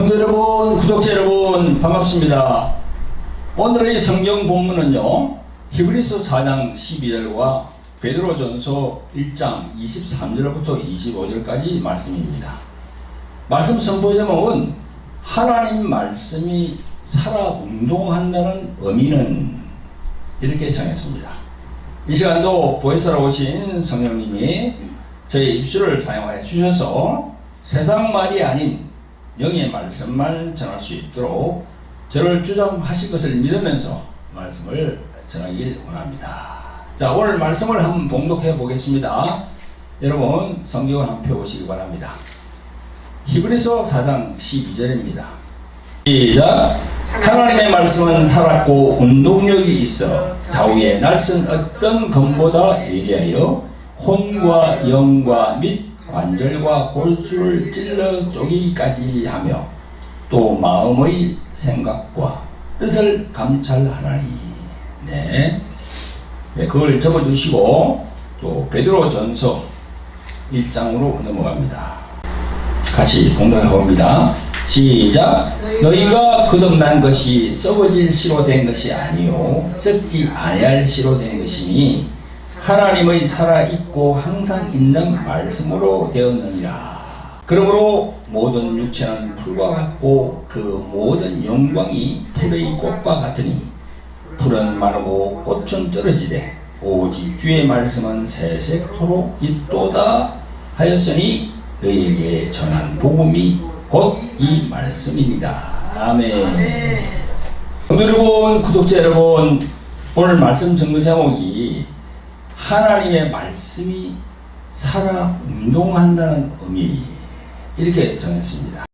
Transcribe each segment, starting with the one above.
성도 여러분, 구독자 여러분, 반갑습니다. 오늘의 성경 본문은요, 히브리서 4장 12절과 베드로전서 1장 23절부터 25절까지 말씀입니다. 말씀 선포 제목은 하나님 말씀이 살아 운동한다는 의미는, 이렇게 정했습니다. 이 시간도 보혜사로 오신 성령님이 저의 입술을 사용하여 주셔서 세상 말이 아닌 영의 말씀만 전할 수 있도록 저를 주장하실 것을 믿으면서 말씀을 전하길 원합니다. 자, 오늘 말씀을 한번 봉독해 보겠습니다. 여러분 성경을 한번 펴보시기 바랍니다. 히브리서 4장 12절입니다. 시작. 하나님의 말씀은 살았고 운동력이 있어 좌우에 날선 어떤 검보다 예리하여 혼과 영과 및 관절과 골수를 찔러 쪼개기까지 하며 또 마음의 생각과 뜻을 감찰하나니. 네, 그걸 적어주시고 또 베드로전서 1장으로 넘어갑니다. 같이 봉독해 봅니다. 시작. 너희가 거듭난 것이 썩어질 씨로 된 것이 아니요 썩지 아니할 씨로 된 것이니 하나님의 살아있고 항상 있는 말씀으로 되었느니라. 그러므로 모든 육체는 풀과 같고 그 모든 영광이 풀의 꽃과 같으니 풀은 마르고 꽃은 떨어지되 오직 주의 말씀은 세세토록 있도다 하였으니 너희에게 전한 복음이 곧 이 말씀입니다. 아멘. 성도 여러분, 구독자 여러분, 오늘 말씀 정거 제목이 하나님의 말씀이 살아 운동한다는 의미, 이렇게 정했습니다.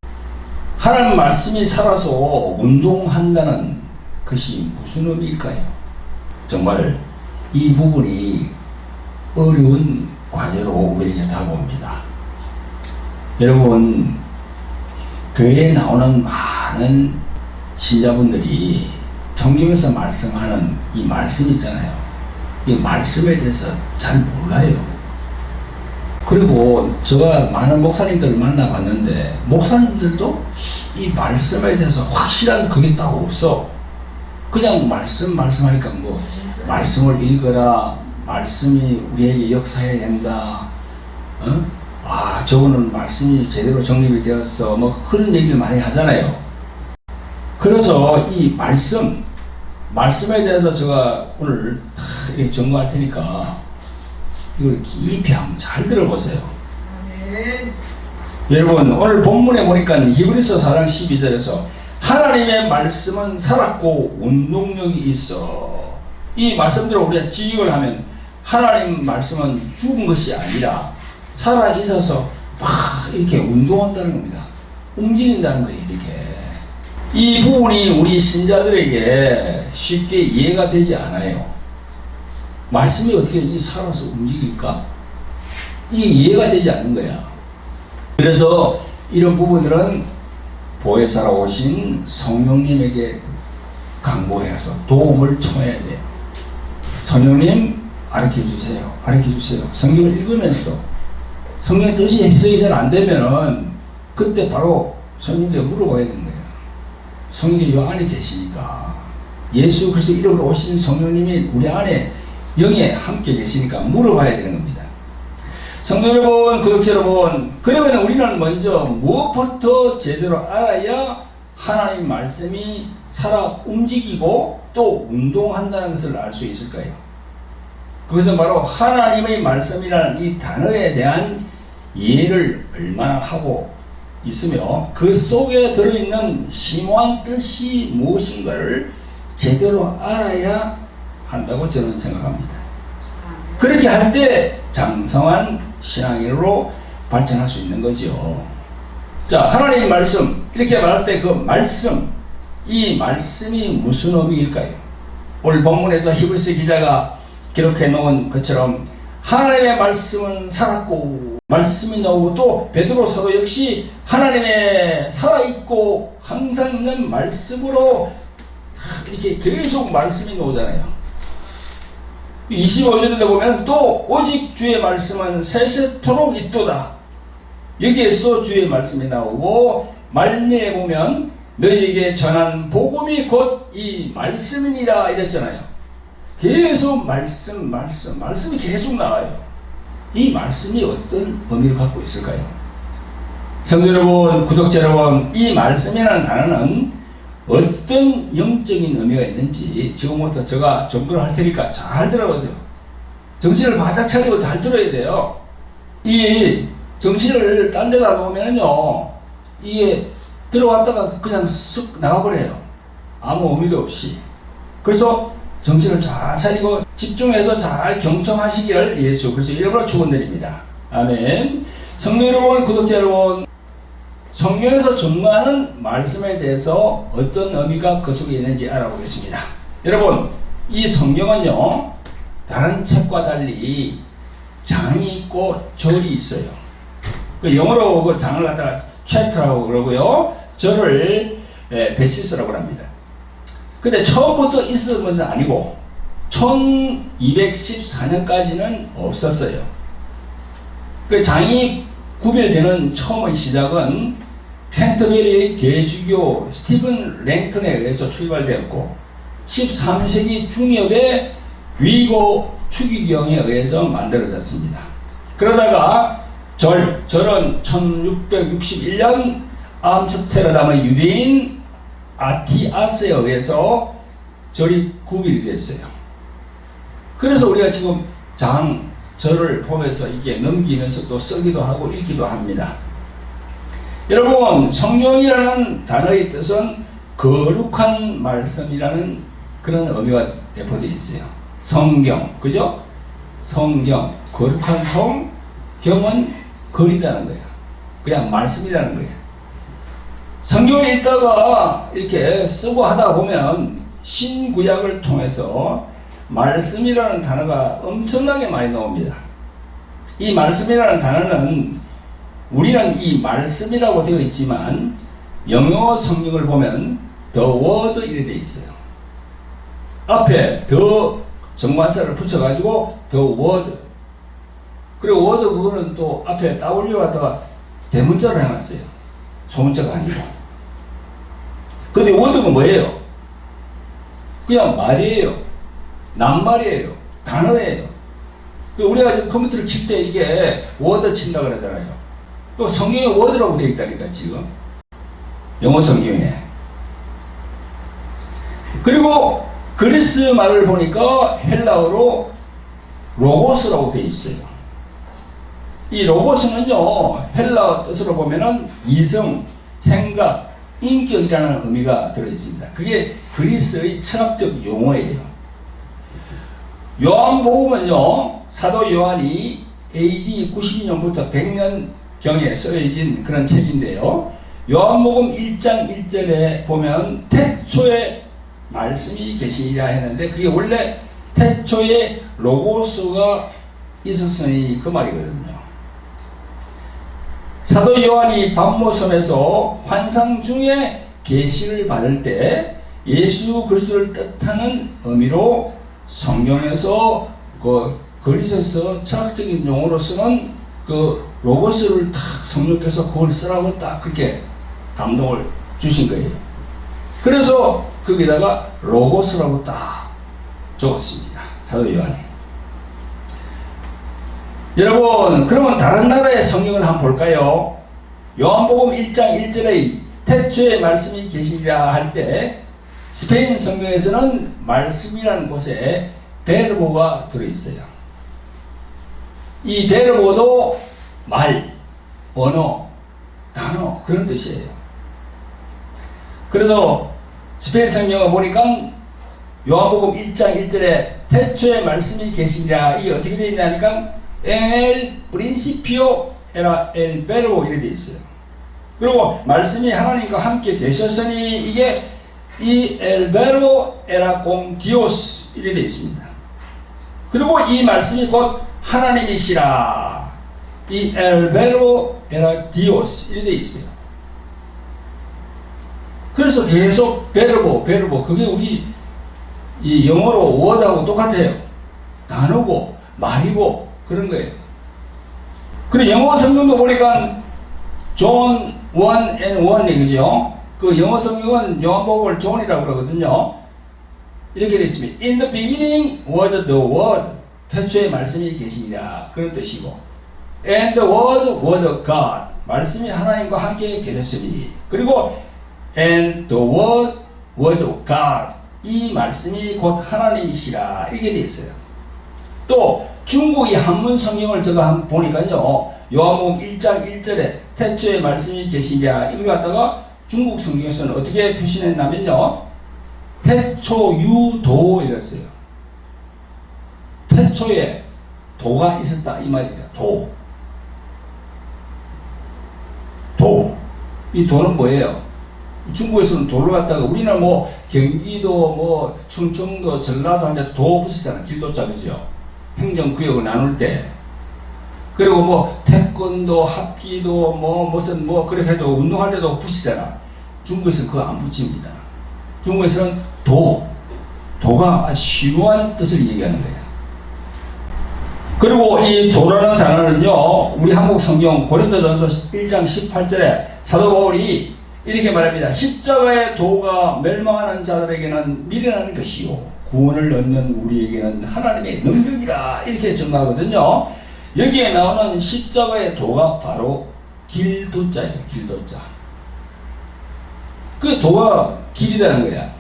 하나님 말씀이 살아서 운동한다는 것이 무슨 의미일까요? 정말 이 부분이 어려운 과제로 우리에게 다가옵니다. 여러분, 교회에 나오는 많은 신자분들이 성경에서 말씀하는 이 말씀 있잖아요. 이 말씀에 대해서 잘 몰라요. 그리고 제가 많은 목사님들을 만나봤는데 목사님들도 이 말씀에 대해서 확실한 그게 딱 없어. 그냥 말씀하니까 뭐 말씀을 읽어라, 말씀이 우리에게 역사해야 된다, 저거는 말씀이 제대로 정립이 되었어, 뭐 그런 얘기를 많이 하잖아요. 그래서 이 말씀에 대해서 제가 오늘 이렇게 전거할 테니까 이걸 깊이 한번 잘 들어보세요. 아멘. 여러분, 오늘 본문에 보니까 히브리서 4장 12절에서 하나님의 말씀은 살았고 운동력이 있어. 이 말씀대로 우리가 지식을 하면 하나님 말씀은 죽은 것이 아니라 살아 있어서 막 이렇게 운동한다는 겁니다. 움직인다는 거예요. 이렇게. 이 부분이 우리 신자들에게 쉽게 이해가 되지 않아요. 말씀이 어떻게 이 살아서 움직일까? 이게 이해가 되지 않는 거야. 그래서 이런 부분들은 보혜사로 오신 성령님에게 강구해서 도움을 청해야 돼요. 성령님 가르쳐주세요. 성경을 읽으면서도 성경의 뜻이 해석이 잘 안 되면은 그때 바로 성령님께 물어봐야 되는 거예요. 성령이 요 안에 계시니까, 예수 그리스도 이름으로 오신 성령님이 우리 안에 영에 함께 계시니까 물어봐야 되는 겁니다. 성도 여러분, 구독자 여러분, 그러면 우리는 먼저 무엇부터 제대로 알아야 하나님 말씀이 살아 움직이고 또 운동한다는 것을 알 수 있을까요? 그것은 바로 하나님의 말씀이라는 이 단어에 대한 이해를 얼마나 하고 있으며 그 속에 들어있는 심오한 뜻이 무엇인가를 제대로 알아야 한다고 저는 생각합니다. 그렇게 할 때 장성한 신앙인으로 발전할 수 있는 거죠. 자, 하나님의 말씀, 이렇게 말할 때 그 말씀, 이 말씀이 무슨 의미일까요? 오늘 본문에서 히브리서 기자가 기록해 놓은 것처럼 하나님의 말씀은 살았고, 말씀이 나오고 또 베드로 사도 역시 하나님의 살아있고 항상 있는 말씀으로 이렇게 계속 말씀이 나오잖아요. 25절에 보면 또 오직 주의 말씀은 세세토록 있도다. 여기에서도 주의 말씀이 나오고 말미에 보면 너희에게 전한 복음이 곧 이 말씀이니라 이랬잖아요. 계속 말씀이 계속 나와요. 이 말씀이 어떤 의미를 갖고 있을까요? 성도 여러분, 구독자 여러분, 이 말씀이라는 단어는 어떤 영적인 의미가 있는지 지금부터 제가 전도를 할 테니까 잘 들어보세요. 정신을 바짝 차리고 잘 들어야 돼요. 이 정신을 딴 데다 놓으면요, 이게 들어왔다가 그냥 쓱 나가버려요. 아무 의미도 없이. 그래서 정신을 잘 차리고 집중해서 잘 경청하시기를 예수 그리스도의 이름으로 축원드립니다. 아멘. 성도 여러분, 구독자 여러분, 성경에서 전하는 말씀에 대해서 어떤 의미가 그 속에 있는지 알아보겠습니다. 여러분, 이 성경은요, 다른 책과 달리 장이 있고 절이 있어요. 영어로 그 장을 갖다가 챕터라고 그러고요, 절을 베시스라고 합니다. 근데 처음부터 있었던 것은 아니고 1214년까지는 없었어요. 그 장이 구별되는 처음의 시작은 캔터베리의 대주교 스티븐 랭턴에 의해서 출발되었고 13세기 중엽에 위고 추기경에 의해서 만들어졌습니다. 그러다가 절은 1661년 암스테르담의 유대인 아티아스에 의해서 절이 구별이 됐어요. 그래서 우리가 지금 절을 보면서 이게 넘기면서 또 쓰기도 하고 읽기도 합니다. 여러분, 성경이라는 단어의 뜻은 거룩한 말씀이라는 그런 의미가 내포되어 있어요. 성경, 그죠? 성경, 거룩한 경은 거리다는 거예요. 그냥 말씀이라는 거예요. 성경을 읽다가 이렇게 쓰고 하다 보면 신구약을 통해서 말씀이라는 단어가 엄청나게 많이 나옵니다. 이 말씀이라는 단어는 우리는 이 말씀이라고 되어 있지만 영어 성경을 보면 the word 이렇게 되어 있어요. 앞에 the 정관사를 붙여가지고 the word, 그리고 word 그거는 또 앞에 따올려 갖다가 대문자로 해놨어요. 소문자가 아니고. 근데 word가 뭐예요? 그냥 말이에요. 낱말이에요. 단어예요. 우리가 컴퓨터를 칠 때 이게 워드 친다 그러잖아요. 성경에 워드라고 되어 있다니까 지금. 영어 성경에. 그리고 그리스 말을 보니까 헬라어로 로고스라고 되어 있어요. 이 로고스는요, 헬라어 뜻으로 보면은 이성, 생각, 인격이라는 의미가 들어있습니다. 그게 그리스의 철학적 용어예요. 요한복음은요, 사도 요한이 AD 92년부터 100년경에 써진 그런 책인데요. 요한복음 1장 1절에 보면 태초에 말씀이 계시리라 했는데 그게 원래 태초에 로고스가 있었으니 그 말이거든요. 사도 요한이 밤모섬에서 환상 중에 계시를 받을 때 예수 그리스도를 뜻하는 의미로 성경에서 그 그리스에서 철학적인 용어로 쓰는 그 로고스를 딱 성령께서 그걸 쓰라고 딱 그렇게 감동을 주신 거예요. 그래서 거기다가 로고스라고 딱 적었습니다. 사도 요한이. 여러분, 그러면 다른 나라의 성경을 한번 볼까요? 요한복음 1장 1절에 태초에 말씀이 계시리라 할 때 스페인 성경에서는 말씀이라는 곳에 베르보가 들어있어요. 이 베르보도 말, 언어, 단어 그런 뜻이에요. 그래서 스페인 성경을 보니까 요한복음 1장 1절에 태초에 말씀이 계시리라 이 어떻게 되어 있냐니까 El principio era el verbo 이렇게 되어 있어요. 그리고 말씀이 하나님과 함께 계셨으니 이게 이 el verbo era con Dios 이렇게 되어 있습니다. 그리고 이 말씀이 곧 하나님이시라 이 el verbo era Dios 이렇게 되어 있어요. 그래서 계속 verbo 그게 우리 이 영어로 word하고 똑같아요. 단어고 말이고 그런 거예요. 그리고 영어 성경도 보니까 존 one and one 얘기죠. 그 영어 성경은 요한복음을 존이라고 그러거든요. 이렇게 되어 있습니다. In the beginning was the word. 태초에 말씀이 계시니라. 그런 뜻이고. And the word was God. 말씀이 하나님과 함께 계셨으니. 그리고 and the word was God. 이 말씀이 곧 하나님이시라. 이렇게 되어 있어요. 또 중국이 한문 성경을 제가 한번 보니까요. 요한복음 1장 1절에 태초에 말씀이 계시냐 이걸 갖다가 중국 성경에서는 어떻게 표시했냐면요. 태초유도 이랬어요. 태초에 도가 있었다 이 말입니다. 도. 이 도는 뭐예요? 중국에서는 도를 갖다가 우리는 뭐 경기도 뭐 충청도 전라도 하는데 도 붙이잖아요. 길도자 그죠? 행정구역을 나눌 때. 그리고 뭐 태권도 합기도 뭐 무슨 뭐 그렇게 해도 운동할 때도 붙이잖아. 중국에서는 그거 안 붙입니다. 중국에서는 도가 심오한 뜻을 얘기하는 거예요. 그리고 이 도라는 단어는요, 우리 한국 성경 고린도전서 1장 18절에 사도 바울이 이렇게 말합니다. 십자가의 도가 멸망하는 자들에게는 미련한 것이요 구원을 얻는 우리에게는 하나님의 능력이라 이렇게 전가하거든요. 여기에 나오는 십자가의 도가 바로 길도자예요. 길도자. 그 도가 길이라는 거야.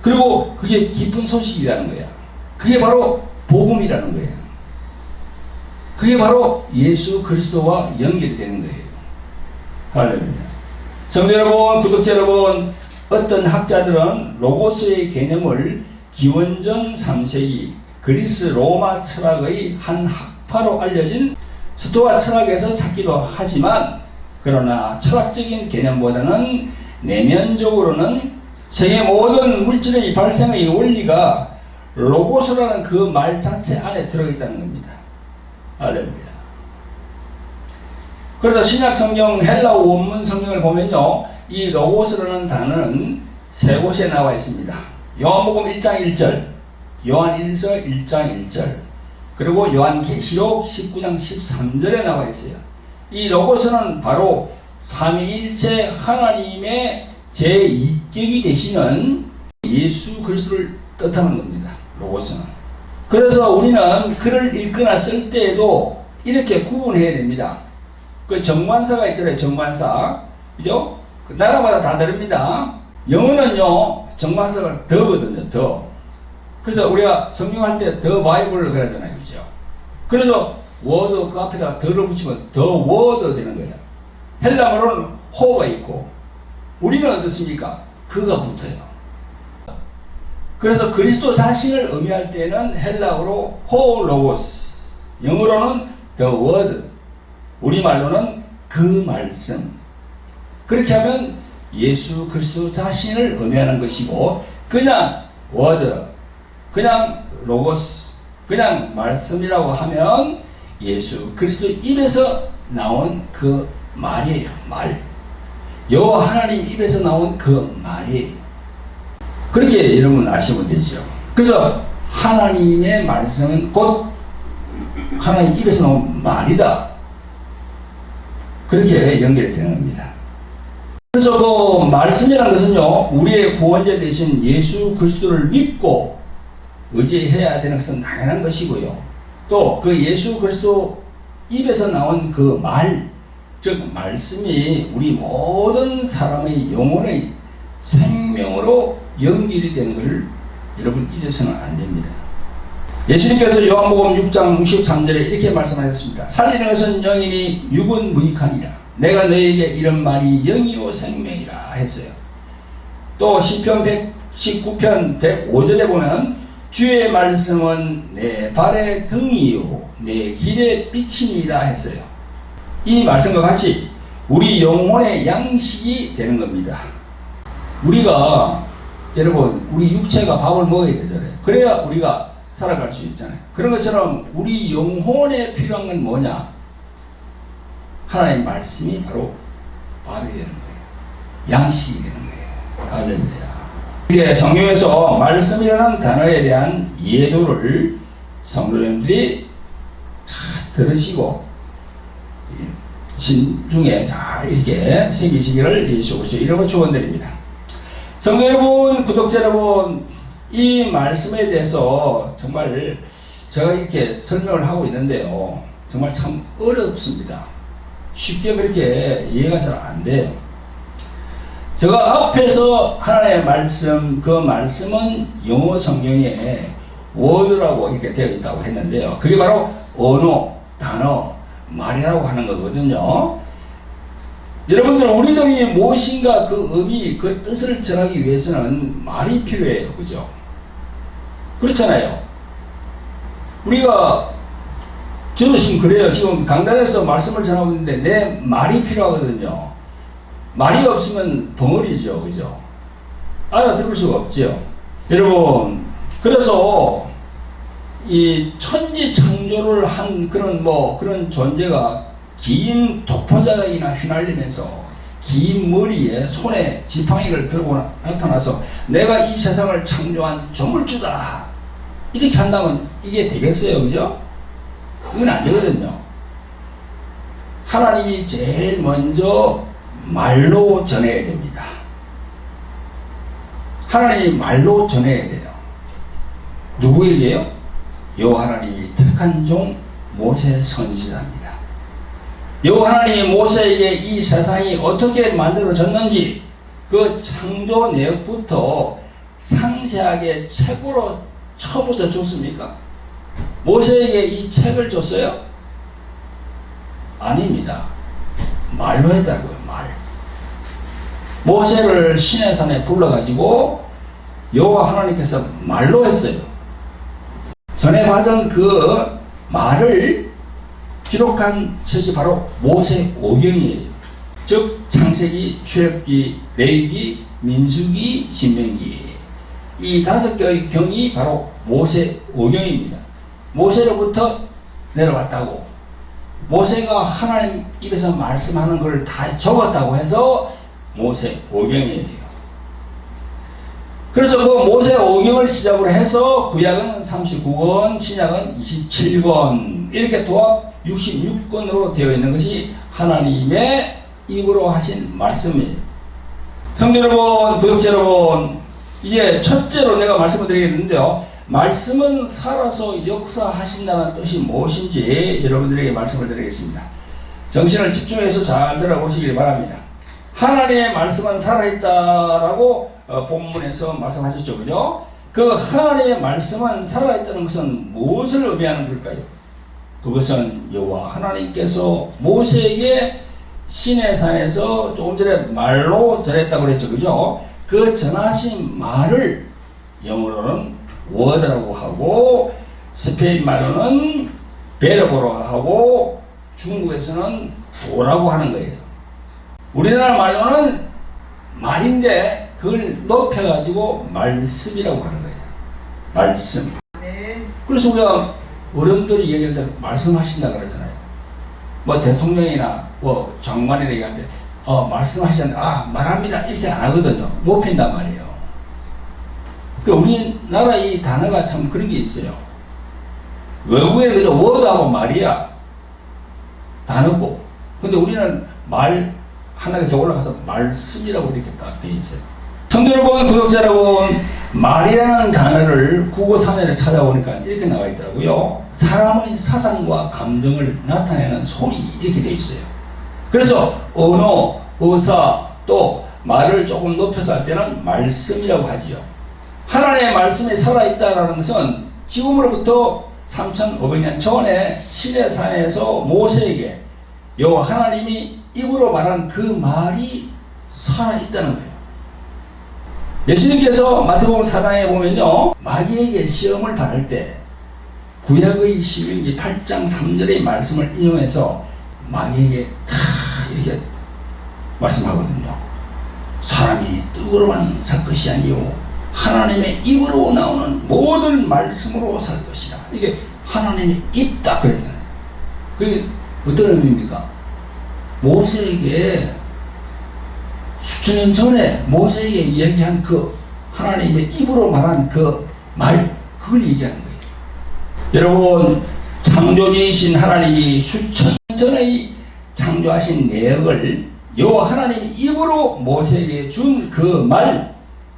그리고 그게 기쁜 소식이라는 거야. 그게 바로 복음이라는 거예요. 그게 바로 예수 그리스도와 연결이 되는 거예요. 할렐루야. 성도 여러분, 구독자 여러분, 어떤 학자들은 로고스의 개념을 기원전 3세기 그리스 로마 철학의 한 학파로 알려진 스토아 철학에서 찾기도 하지만, 그러나 철학적인 개념보다는 내면적으로는 세계 모든 물질의 발생의 원리가 로고스라는 그 말 자체 안에 들어있다는 겁니다. 할렐루야. 그래서 신약 성경 헬라어 원문 성경을 보면요, 이 로고스라는 단어는 세 곳에 나와 있습니다. 요한복음 1장 1절, 요한일서 1장 1절, 그리고 요한계시록 19장 13절에 나와 있어요. 이 로고스는 바로 삼위일체 하나님의 제2격이 되시는 예수 그리스도를 뜻하는 겁니다. 로고스는. 그래서 우리는 글을 읽거나 쓸 때에도 이렇게 구분해야 됩니다. 그 정관사가 있잖아요. 정관사. 그죠? 그 나라마다 다 다릅니다. 영어는요, 정관사가 더거든요. 더. 그래서 우리가 성경할 때 더 바이블을 그러잖아요. 그죠? 그래서 워드 그 앞에다 더를 붙이면 더 워드 되는 거예요. 헬라어로는 호가 있고, 우리는 어떻습니까? 그가 붙어요. 그래서 그리스도 자신을 의미할 때는 헬라어로 호로고스, 영어로는 the word, 우리말로는 그 말씀. 그렇게 하면 예수 그리스도 자신을 의미하는 것이고, 그냥 word, 그냥 로고스, 그냥 말씀이라고 하면 예수 그리스도 입에서 나온 그 말이에요. 말. 여호와 하나님 입에서 나온 그 말이. 그렇게 여러분 아시면 되죠. 그래서 하나님의 말씀은 곧 하나님 입에서 나온 말이다. 그렇게 연결이 되는 겁니다. 그래서 그 말씀이라는 것은요, 우리의 구원자 되신 예수 그리스도를 믿고 의지해야 되는 것은 당연한 것이고요. 또 그 예수 그리스도 입에서 나온 그 말, 즉 말씀이 우리 모든 사람의 영혼의 생명으로 연결이 되는 것을 여러분 잊어서는 안 됩니다. 예수님께서 요한복음 6장 63절에 이렇게 말씀하셨습니다. 살리는 것은 영이니 육은 무익하니라. 내가 너에게 이런 말이 영이요 생명이라 했어요. 또 시편 119편 105절에 보면 주의 말씀은 내 발의 등이요 내 길의 빛이니라 했어요. 이 말씀과 같이 우리 영혼의 양식이 되는 겁니다. 우리가 여러분 우리 육체가 밥을 먹어야 되잖아요. 그래야 우리가 살아갈 수 있잖아요. 그런 것처럼 우리 영혼에 필요한 건 뭐냐? 하나님의 말씀이 바로 밥이 되는 거예요. 양식이 되는 거예요. 할렐루야. 이렇게 성경에서 말씀이라는 단어에 대한 이해도를 성도님들이 잘 들으시고 신중에 잘 이렇게 새기시기를 예수 그리스도 이름으로 축원드립니다. 성도 여러분, 구독자 여러분, 이 말씀에 대해서 정말 제가 이렇게 설명을 하고 있는데요, 정말 참 어렵습니다. 쉽게 그렇게 이해가 잘 안 돼요. 제가 앞에서 하나님의 말씀, 그 말씀은 영어 성경에 word라고 이렇게 되어 있다고 했는데요, 그게 바로 언어, 단어, 말이라고 하는 거거든요. 여러분들, 우리들이 무엇인가 그 의미, 그 뜻을 전하기 위해서는 말이 필요해요. 그죠? 그렇잖아요. 우리가, 저도 지금 그래요. 지금 강단에서 말씀을 전하고 있는데 내 말이 필요하거든요. 말이 없으면 벙어리죠. 그죠? 알아들을 수가 없죠. 여러분, 그래서 이 천지 창조를 한 그런 존재가 긴 독포자기나 휘날리면서 긴 머리에 손에 지팡이를 들고 나타나서 내가 이 세상을 창조한 조물주다 이렇게 한다면 이게 되겠어요? 그죠? 그건 안 되거든요. 하나님이 제일 먼저 말로 전해야 됩니다. 하나님이 말로 전해야 돼요. 누구에게요? 여호와 하나님이 택한 종 모세 선지자입니다. 여호와 하나님이 모세에게 이 세상이 어떻게 만들어졌는지 그 창조 내역부터 상세하게 책으로 처음부터 줬습니까? 모세에게 이 책을 줬어요? 아닙니다. 말로 했다고요. 말. 모세를 시내산에 불러가지고 여호와 하나님께서 말로 했어요. 전에 받은 그 말을 기록한 책이 바로 모세오경이에요. 즉 창세기, 출애굽기, 레위기, 민수기, 신명기, 이 5개의 경이 바로 모세오경입니다. 모세로부터 내려왔다고, 모세가 하나님 입에서 말씀하는 걸 다 적었다고 해서 모세오경이에요. 그래서 그 모세오경을 시작으로 해서 구약은 39권, 신약은 27권, 이렇게 도합 66권으로 되어 있는 것이 하나님의 입으로 하신 말씀이에요. 성도 여러분, 구독자 여러분, 이제 첫째로 내가 말씀을 드리겠는데요, 말씀은 살아서 역사하신다는 뜻이 무엇인지 여러분들에게 말씀을 드리겠습니다. 정신을 집중해서 잘 들어보시길 바랍니다. 하나님의 말씀은 살아있다라고 본문에서 말씀하셨죠. 그죠? 그 하나님의 말씀은 살아있다는 것은 무엇을 의미하는 걸까요? 그것은 여호와 하나님께서 모세에게 시내산에서 조금 전에 말로 전했다고 그랬죠. 그죠? 그 전하신 말을 영어로는 word라고 하고, 스페인 말로는 베르보라고 하고, 중국에서는 도라고 하는 거예요. 우리나라 말로는 말인데 그걸 높여가지고 말씀이라고 하는 거예요. 말씀. 네. 그래서 우리가 어른들이 얘기할 때 말씀하신다 그러잖아요. 뭐 대통령이나 뭐 장관이나 얘기할 때 말씀하시는데 말합니다 이렇게 안 하거든요. 높인단 말이에요. 우리나라 이 단어가 참 그런 게 있어요. 외국에 그저 워드하고 말이야 단어고, 근데 우리는 말 하나 이렇게 올라가서 말씀이라고 이렇게 딱 되어 있어요. 성도 여러분, 구독자 여러분, 말이라는 단어를 국어 사전에 찾아보니까 이렇게 나와 있더라고요. 사람의 사상과 감정을 나타내는 소리 이렇게 되어 있어요. 그래서 언어, 의사, 또 말을 조금 높여서 할 때는 말씀이라고 하지요. 하나님의 말씀이 살아있다는 것은 지금으로부터 3,500년 전에 시내산에서 모세에게 여호와 하나님이 입으로 말한 그 말이 살아있다는 거예요. 예수님께서 마태복음 4장에 보면요, 마귀에게 시험을 받을 때 구약의 신명기 8장 3절의 말씀을 인용해서 마귀에게 다 이렇게 말씀하거든요. 사람이 떡으로만 살 것이 아니요 하나님의 입으로 나오는 모든 말씀으로 살 것이다. 이게 하나님의 입다 그랬잖아요. 그게 어떤 의미입니까? 모세에게 수천 년 전에 모세에게 이야기한 그 하나님의 입으로 말한 그 말, 그걸 얘기하는 거예요. 여러분, 창조주이신 하나님이 수천 년 전의 창조하신 내역을 여호와 하나님이 입으로 모세에게 준 그 말,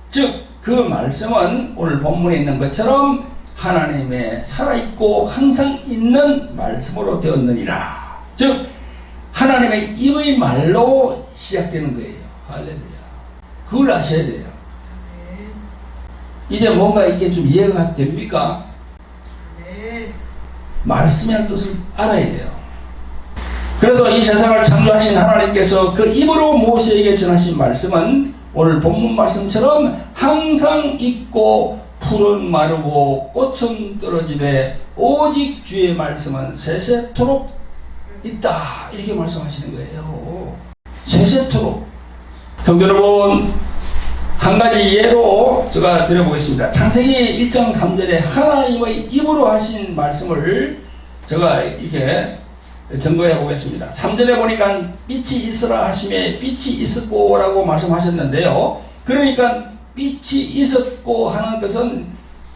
즉 그 말씀은 오늘 본문에 있는 것처럼 하나님의 살아있고 항상 있는 말씀으로 되었느니라. 즉 하나님의 입의 말로 시작되는 거예요. 할렐루야. 그걸 아셔야 돼요. 이제 뭔가 이게 좀 이해가 됩니까? 말씀이라는 뜻을 알아야 돼요. 그래서 이 세상을 창조하신 하나님께서 그 입으로 모세에게 전하신 말씀은 오늘 본문 말씀처럼 항상 있고 풀은 마르고 꽃은 떨어지되 오직 주의 말씀은 세세토록 있다. 이렇게 말씀하시는 거예요. 세세토록. 성도 여러분, 한 가지 예로 제가 드려보겠습니다. 창세기 1장 3절에 하나님의 입으로 하신 말씀을 제가 이게 증거해 보겠습니다. 3절에 보니까 빛이 있으라 하심에 빛이 있었고 라고 말씀하셨는데요. 그러니까 빛이 있었고 하는 것은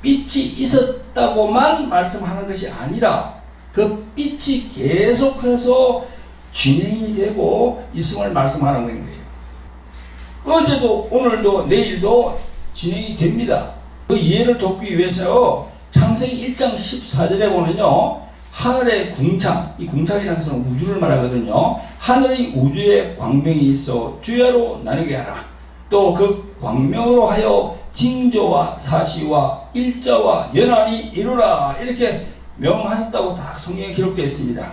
빛이 있었다고만 말씀하는 것이 아니라 그 빛이 계속해서 진행이 되고 있음을 말씀하는 거예요. 어제도 오늘도 내일도 진행이 됩니다. 그 이해를 돕기 위해서 창세기 1장 14절에 보면요. 하늘의 궁창, 이 궁창이라는 것은 우주를 말하거든요. 하늘의 우주에 광명이 있어 주야로 나누게 하라. 또 그 광명으로 하여 징조와 사시와 일자와 연한이 이루라. 이렇게 명하셨다고 다 성경에 기록되어 있습니다.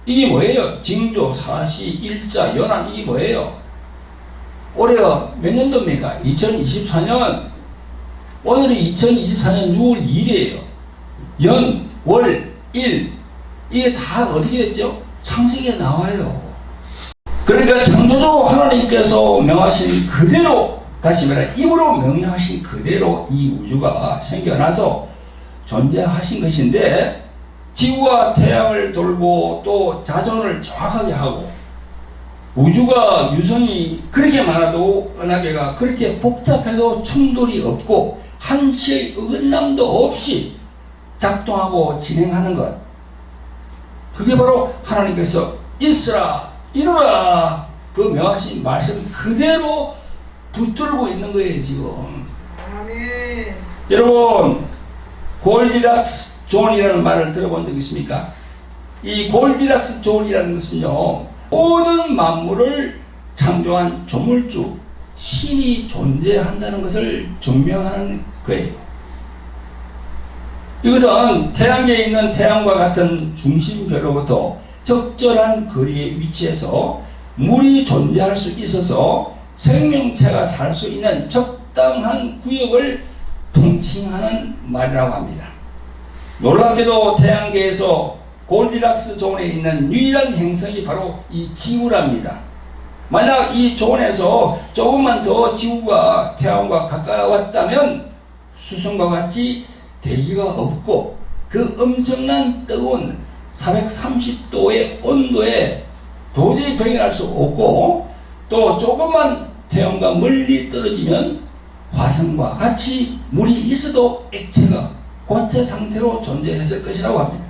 이게 뭐예요? 징조, 사시, 일자, 연한, 이게 뭐예요? 올해가 몇 년도입니까? 2024년. 오늘이 2024년 6월 2일이에요. 연, 월, 일. 이게 다 어떻게 됐죠? 창세기에 나와요. 그러니까 창조주 하나님께서 명하신 그대로, 다시 말해 입으로 명령하신 그대로 이 우주가 생겨나서 존재하신 것인데, 지구와 태양을 돌고 또 자전을 정확하게 하고, 우주가 유성이 그렇게 많아도 은하계가 그렇게 복잡해도 충돌이 없고 한시의 어긋남도 없이 작동하고 진행하는 것, 그게 바로 하나님께서 있으라 이루라 그 명하신 말씀 그대로 붙들고 있는 거예요. 지금 아멘. 여러분, 골디락스 존이라는 말을 들어본 적 있습니까? 이 골디락스 존이라는 것은요, 모든 만물을 창조한 조물주 신이 존재한다는 것을 증명하는 거예요. 이것은 태양계에 있는 태양과 같은 중심별로부터 적절한 거리에 위치해서 물이 존재할 수 있어서 생명체가 살 수 있는 적당한 구역을 통칭하는 말이라고 합니다. 놀랍게도 태양계에서 골디락스 존에 있는 유일한 행성이 바로 이 지구랍니다. 만약 이 존에서 조금만 더 지구가 태양과 가까웠다면 수성과 같이 대기가 없고 그 엄청난 뜨거운 430도의 온도에 도저히 병행할 수 없고, 또 조금만 태양과 멀리 떨어지면 화성과 같이 물이 있어도 액체가 고체 상태로 존재했을 것이라고 합니다.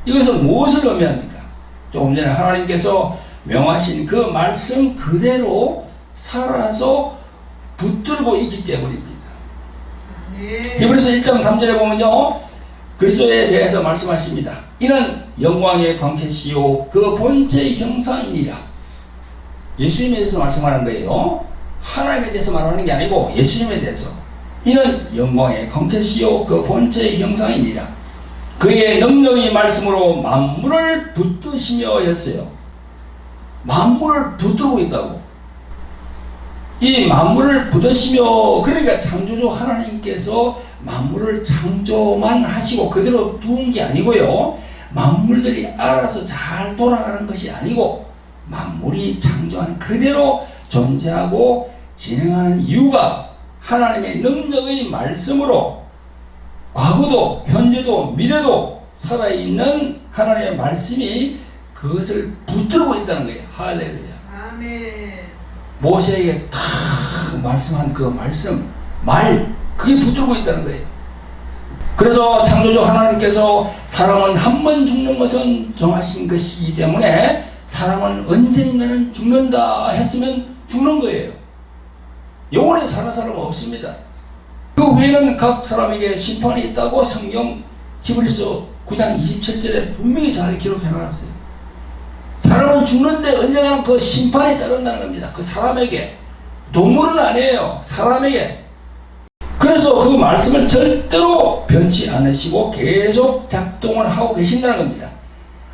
이것은 무엇을 의미합니까? 조금 전에 하나님께서 명하신 그 말씀 그대로 살아서 붙들고 있기 때문입니다. 히브리서 1장 3절에 보면요, 그리스도에 대해서 말씀하십니다. 이는 영광의 광채시요 그 본체의 형상이니라. 예수님에 대해서 말씀하는 거예요. 하나님에 대해서 말하는 게 아니고 예수님에 대해서. 이는 영광의 광채시요 그 본체의 형상이니라. 그의 능력의 말씀으로 만물을 붙드시며 했어요. 만물을 붙들고 있다고. 이 만물을 붙드시며, 그러니까 창조주 하나님께서 만물을 창조만 하시고 그대로 두은 게 아니고요, 만물들이 알아서 잘 돌아가는 것이 아니고 만물이 창조한 그대로 존재하고 진행하는 이유가 하나님의 능력의 말씀으로 과거도 현재도 미래도 살아있는 하나님의 말씀이 그것을 붙들고 있다는 거예요. 할렐루야. 아멘. 모세에게 다 말씀한 그 말씀, 말, 그게 붙들고 있다는 거예요. 그래서 창조주 하나님께서 사람은 한 번 죽는 것은 정하신 것이기 때문에 사람은 언젠가는 죽는다 했으면 죽는 거예요. 영원히 사는 사람은 없습니다. 그 후에는 각 사람에게 심판이 있다고 성경 히브리서 9장 27절에 분명히 잘 기록해놨어요. 사람은 죽는데 언젠가는 그 심판이 따른다는 겁니다. 그 사람에게. 동물은 아니에요. 사람에게. 그래서 그 말씀을 절대로 변치 않으시고 계속 작동을 하고 계신다는 겁니다.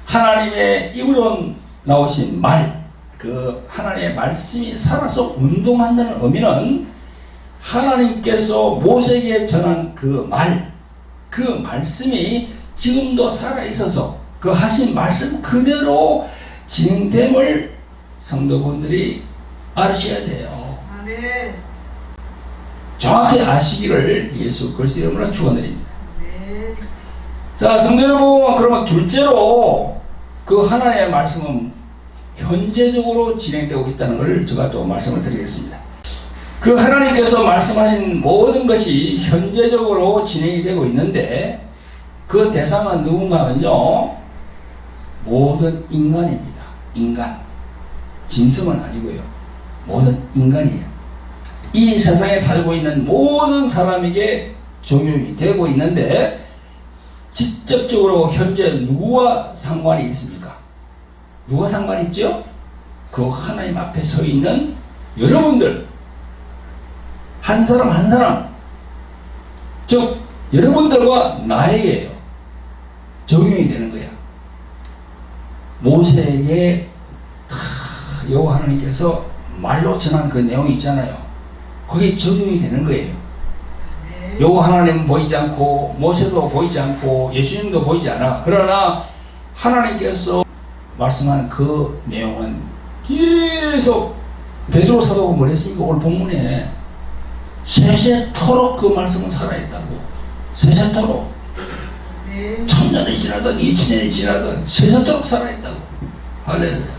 하나님의 입으로 나오신 말, 그 하나님의 말씀이 살아서 운동한다는 의미는 하나님께서 모세에게 전한 그 말, 그 말씀이 지금도 살아있어서 그 하신 말씀 그대로 진행됨을 성도분들이 아셔야 돼요. 아멘. 정확히 아시기를 예수 그리스도의 이름으로 축원드립니다. 아멘. 자, 성도 여러분, 그러면 둘째로 그 하나님의 말씀은 현재적으로 진행되고 있다는 것을 제가 또 말씀을 드리겠습니다. 그 하나님께서 말씀하신 모든 것이 현재적으로 진행이 되고 있는데 그 대상은 누군가 하면요, 모든 인간입니다. 인간. 짐승은 아니고요. 모든 인간이에요. 이 세상에 살고 있는 모든 사람에게 적용이 되고 있는데 직접적으로 현재 누구와 상관이 있습니까? 누가 상관이 있죠? 그 하나님 앞에 서 있는 여러분들, 한 사람 한 사람, 즉 여러분들과 나에게요 적용이 되는 거야. 모세에게 여호와 하나님께서 말로 전한 그 내용이 있잖아요. 그게 적용이 되는 거예요. 여호와 하나님은 보이지 않고 모세도 보이지 않고 예수님도 보이지 않아. 그러나 하나님께서 말씀한 그 내용은 계속 베드로 사도가 뭐랬습니까? 오늘 본문에 세세토록 그 말씀은 살아있다고. 세세토록. 천년이 지나든 2000년이 지나든 세세토록 살아있다고. 할렐루야.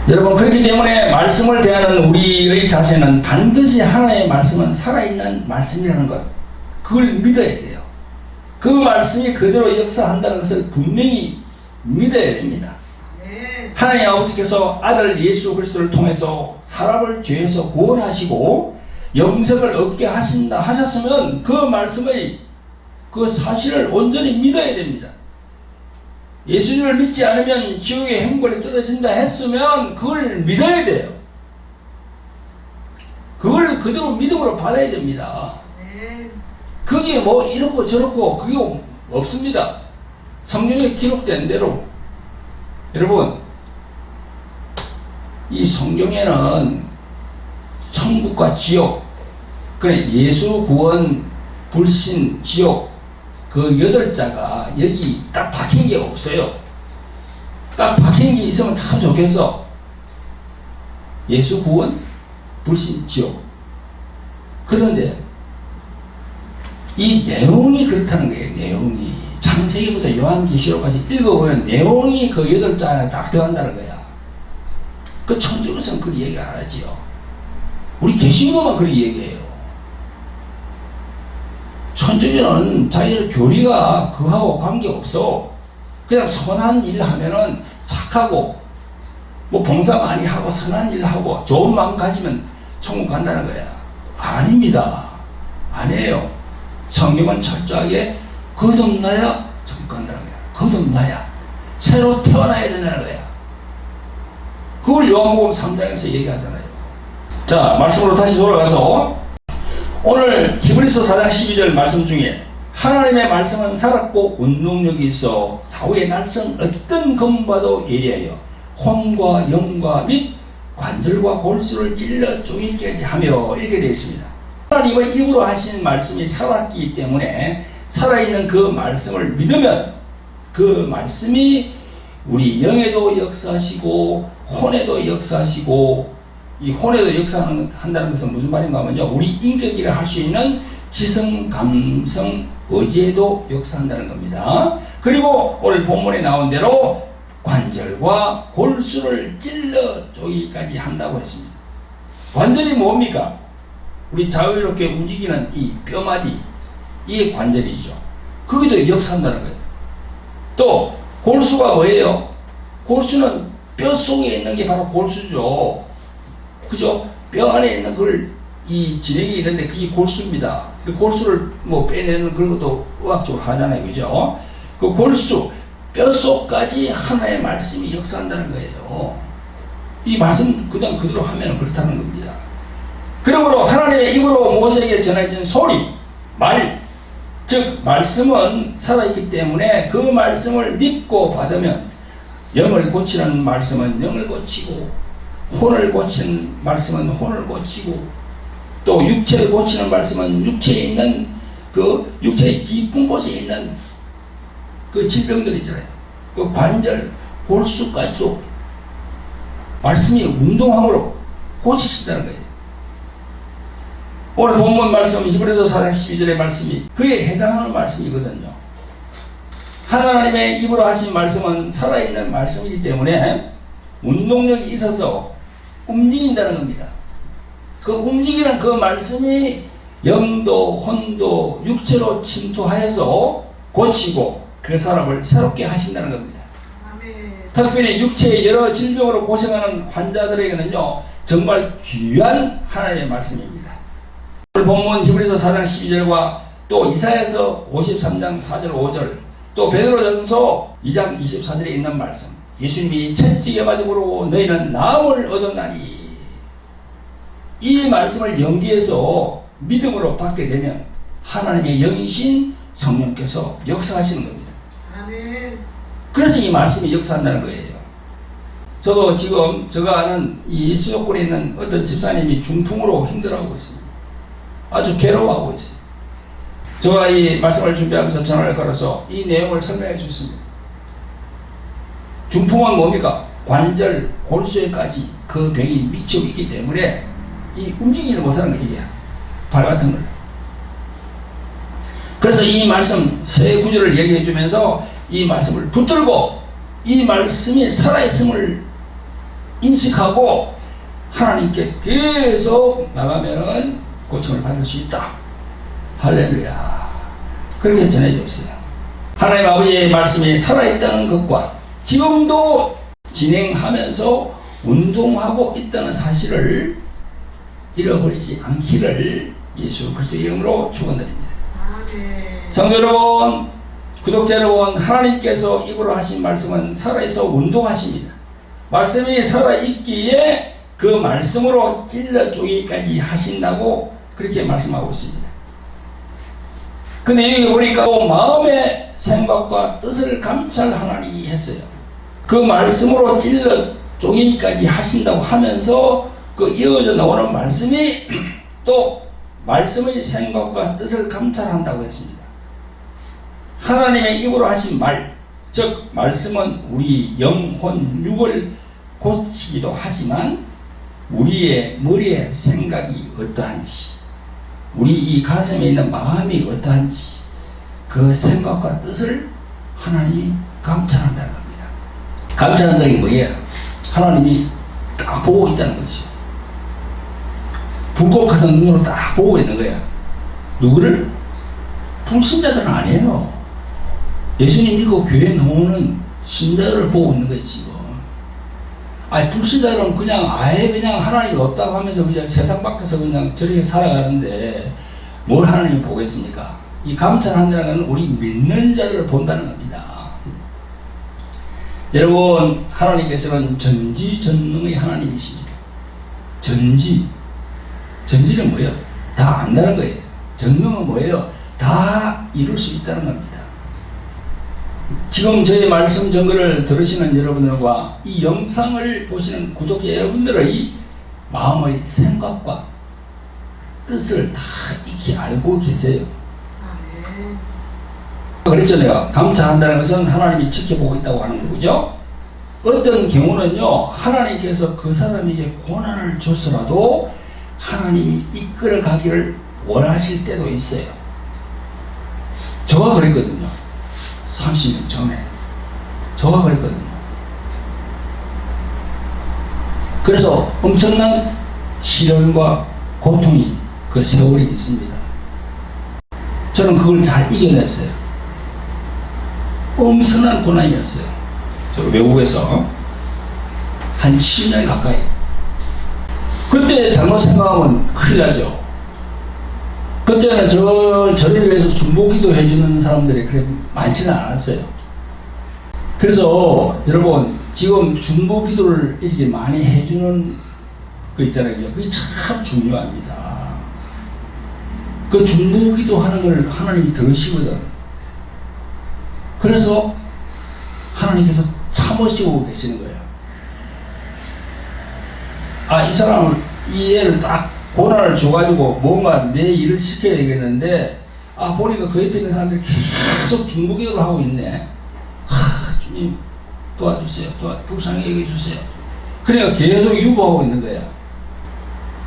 여러분, 그렇기 때문에 말씀을 대하는 우리의 자세는 반드시 하나님의 말씀은 살아있는 말씀이라는 것, 그걸 믿어야 돼요. 그 말씀이 그대로 역사한다는 것을 분명히 믿어야 됩니다. 하나님 아버지께서 아들 예수 그리스도를 통해서 사람을 죄에서 구원하시고 영생을 얻게 하셨으면 그 말씀의 그 사실을 온전히 믿어야 됩니다. 예수님을 믿지 않으면 지옥의 행벌에 떨어진다 했으면 그걸 믿어야 돼요. 그걸 그대로 믿음으로 받아야 됩니다. 그게 뭐 이렇고 저렇고 그게 없습니다. 성경에 기록된 대로. 여러분, 이 성경에는 천국과 지옥, 그래 예수 구원, 불신, 지옥 그 8자가 여기 딱 박힌 게 없어요. 딱 박힌 게 있으면 참 좋겠어. 예수 구원, 불신, 지옥. 그런데 이 내용이 그렇다는 거예요. 내용이 창세기부터 요한계시록까지 읽어보면 내용이 그 8자 안에 딱 들어간다는 거야. 그 천주교에서는 그렇게 얘기 안 하지요. 우리 개신교만 그렇게 얘기해요. 천주교는 자기들 교리가 그하고 관계없어. 그냥 선한 일 하면은 착하고 뭐 봉사 많이 하고 선한 일 하고 좋은 마음 가지면 천국 간다는 거야. 아닙니다. 아니에요. 성경은 철저하게 거듭나야 천국 간다는 거야. 거듭나야 새로 태어나야 된다는 거야. 그걸 요한복음 3장에서 얘기하잖아요. 자, 말씀으로 다시 돌아가서 오늘 히브리서 4장 12절 말씀 중에 하나님의 말씀은 살았고 운동력이 있어 좌우의 날선 어떤 검과도 예리하여 혼과 영과 및 관절과 골수를 찔러 쪼개기까지 하며 이렇게 되어 있습니다. 하나님의 입으로 하신 말씀이 살았기 때문에 살아있는 그 말씀을 믿으면 그 말씀이 우리 영에도 역사하시고 혼에도 역사하시고, 이 혼에도 역사한다는 것은 무슨 말인가 하면요, 우리 인격이라 할 수 있는 지성, 감성, 의지에도 역사한다는 겁니다. 그리고 오늘 본문에 나온 대로 관절과 골수를 찔러 쪼기까지 한다고 했습니다. 관절이 뭡니까? 우리 자유롭게 움직이는 이 뼈마디, 이게 관절이죠. 거기도 역사한다는 거예요. 또 골수가 뭐예요? 골수는 뼈 속에 있는 게 바로 골수죠. 그죠? 뼈 안에 있는 걸 이 진액이 있는데 그게 골수입니다. 그 골수를 뭐 빼내는 그런 것도 의학적으로 하잖아요. 그죠? 그 골수, 뼈 속까지 하나의 말씀이 역사한다는 거예요. 이 말씀 그냥 그대로 하면 그렇다는 겁니다. 그러므로 하나님의 입으로 모세에게 전해진 소리, 말, 즉 말씀은 살아있기 때문에 그 말씀을 믿고 받으면 영을 고치는 말씀은 영을 고치고 혼을 고치는 말씀은 혼을 고치고 또 육체를 고치는 말씀은 육체에 있는 그 육체의 깊은 곳에 있는 그 질병들 있잖아요. 그 관절, 골수까지도 말씀이 운동함으로 고치신다는 거예요. 오늘 본문 말씀 히브리서 4장 12절의 말씀이 그에 해당하는 말씀이거든요. 하나님의 입으로 하신 말씀은 살아있는 말씀이기 때문에 운동력이 있어서 움직인다는 겁니다. 그 움직이는 그 말씀이 영도 혼도 육체로 침투하여서 고치고 그 사람을 새롭게 하신다는 겁니다. 아멘. 특별히 육체의 여러 질병으로 고생하는 환자들에게는요 정말 귀한 하나님의 말씀입니다. 오늘 본문 히브리서 4장 12절과 또 이사야서 53장 4절 5절 또 베드로전서 2장 24절에 있는 말씀, 예수님이 채찍에 맞음으로 너희는 나음을 얻었나니, 이 말씀을 연기해서 믿음으로 받게 되면 하나님의 영이신 성령께서 역사하시는 겁니다. 아멘. 그래서 이 말씀이 역사한다는 거예요. 저도 지금 제가 아는 이 수도권에 있는 어떤 집사님이 중풍으로 힘들어하고 있습니다. 아주 괴로워하고 있어요. 제가 이 말씀을 준비하면서 전화를 걸어서 이 내용을 설명해 줬습니다. 중풍은 뭡니까? 관절, 골수에까지 그 병이 미치고 있기 때문에 이 움직이지 못하는 거예요. 발 같은 걸. 그래서 이 말씀 세 구절을 얘기해 주면서 이 말씀을 붙들고 이 말씀이 살아있음을 인식하고 하나님께 계속 나가면은 고침을 받을 수 있다. 할렐루야. 그렇게 전해줬어요. 하나님 아버지의 말씀이 살아있다는 것과 지금도 진행하면서 운동하고 있다는 사실을 잃어버리지 않기를 예수 그리스도의 이름으로 축원드립니다. 성도 여러분, 구독자 여러분, 하나님께서 입으로 하신 말씀은 살아있어 운동하십니다. 말씀이 살아있기에 그 말씀으로 찔러 쪼개기까지 하신다고 그렇게 말씀하고 있습니다. 그 내용에 보니까 마음의 생각과 뜻을 감찰하나니 했어요. 그 말씀으로 찔러 쪼개기까지 하신다고 하면서 그 이어져 나오는 말씀이 또 말씀의 생각과 뜻을 감찰한다고 했습니다. 하나님의 입으로 하신 말, 즉 말씀은 우리 영혼 육을 고치기도 하지만 우리의 머리의 생각이 어떠한지, 우리 이 가슴에 있는 마음이 어떠한지 그 생각과 뜻을 하나님이 감찰한다는 겁니다. 감찰한다는 게 뭐예요? 하나님이 딱 보고 있다는 것이죠. 불꽃같은 눈으로 딱 보고 있는 거야. 누구를? 불신자들은 아니에요. 예수님 믿고 교회 나오는 신자들을 보고 있는 거지 지금. 아니 불신자들은 그냥 아예 그냥 하나님이 없다고 하면서 그냥 세상 밖에서 그냥 저렇게 살아가는데 뭘 하나님이 보겠습니까? 이 감찰한다는 것은 우리 믿는 자들을 본다는 겁니다. 여러분, 하나님께서는 전지전능의 하나님이십니다. 전지는 뭐예요? 다 안다는 거예요. 전능은 뭐예요? 다 이룰 수 있다는 겁니다. 지금 저의 말씀 전거를 들으시는 여러분들과 이 영상을 보시는 구독자 여러분들의 마음의 생각과 뜻을 다 익히 알고 계세요. 그랬죠. 내가 감찰한다는 것은 하나님이 지켜보고 있다고 하는 거죠. 어떤 경우는요, 하나님께서 그 사람에게 고난을 줬더라도 하나님이 이끌어 가기를 원하실 때도 있어요. 저가 그랬거든요. 30년 전에 저가 그랬거든요. 그래서 엄청난 시련과 고통이 그 세월이 있습니다. 저는 그걸 잘 이겨냈어요. 엄청난 고난이었어요. 저 외국에서 한 10년 가까이. 그때 잘못 생각하면 큰일 나죠. 그때는 저를 위해서 중보기도 해주는 사람들이 그렇게 많지는 않았어요. 그래서 여러분 지금 중보기도를 이렇게 많이 해주는 거 있잖아요. 그게 참 중요합니다. 그 중보기도 하는 걸 하나님이 들으시거든. 그래서 하나님께서 참으시고 계시는 거예요. 아, 이 사람을, 이 애를 딱 고난을 줘가지고 뭔가 내 일을 시켜야 되겠는데, 아, 보니까 그 옆에 있는 사람들이 계속 중보기도를 하고 있네. 주님 도와주세요. 불쌍히 여겨주세요. 그러니까 계속 유보하고 있는 거야.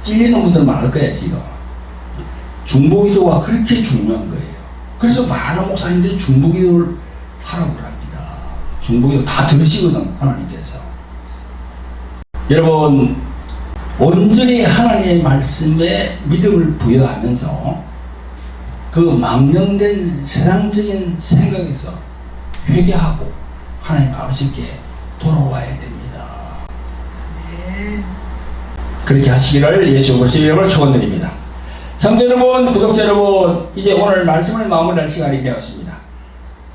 찔리는 분들 많을 거야, 지금. 중보기도가 그렇게 중요한 거예요. 그래서 많은 목사님들이 중보기도를 하라고 합니다. 중보기도 다 들으시거든, 하나님께서. 여러분, 온전히 하나님의 말씀에 믿음을 부여하면서 그 망령된 세상적인 생각에서 회개하고 하나님 아버지께 돌아와야 됩니다. 그렇게 하시기를 예수 그리스도의 이름으로 축원드립니다. 성도 여러분, 구독자 여러분, 이제 오늘 말씀을 마무리할 시간이 되었습니다.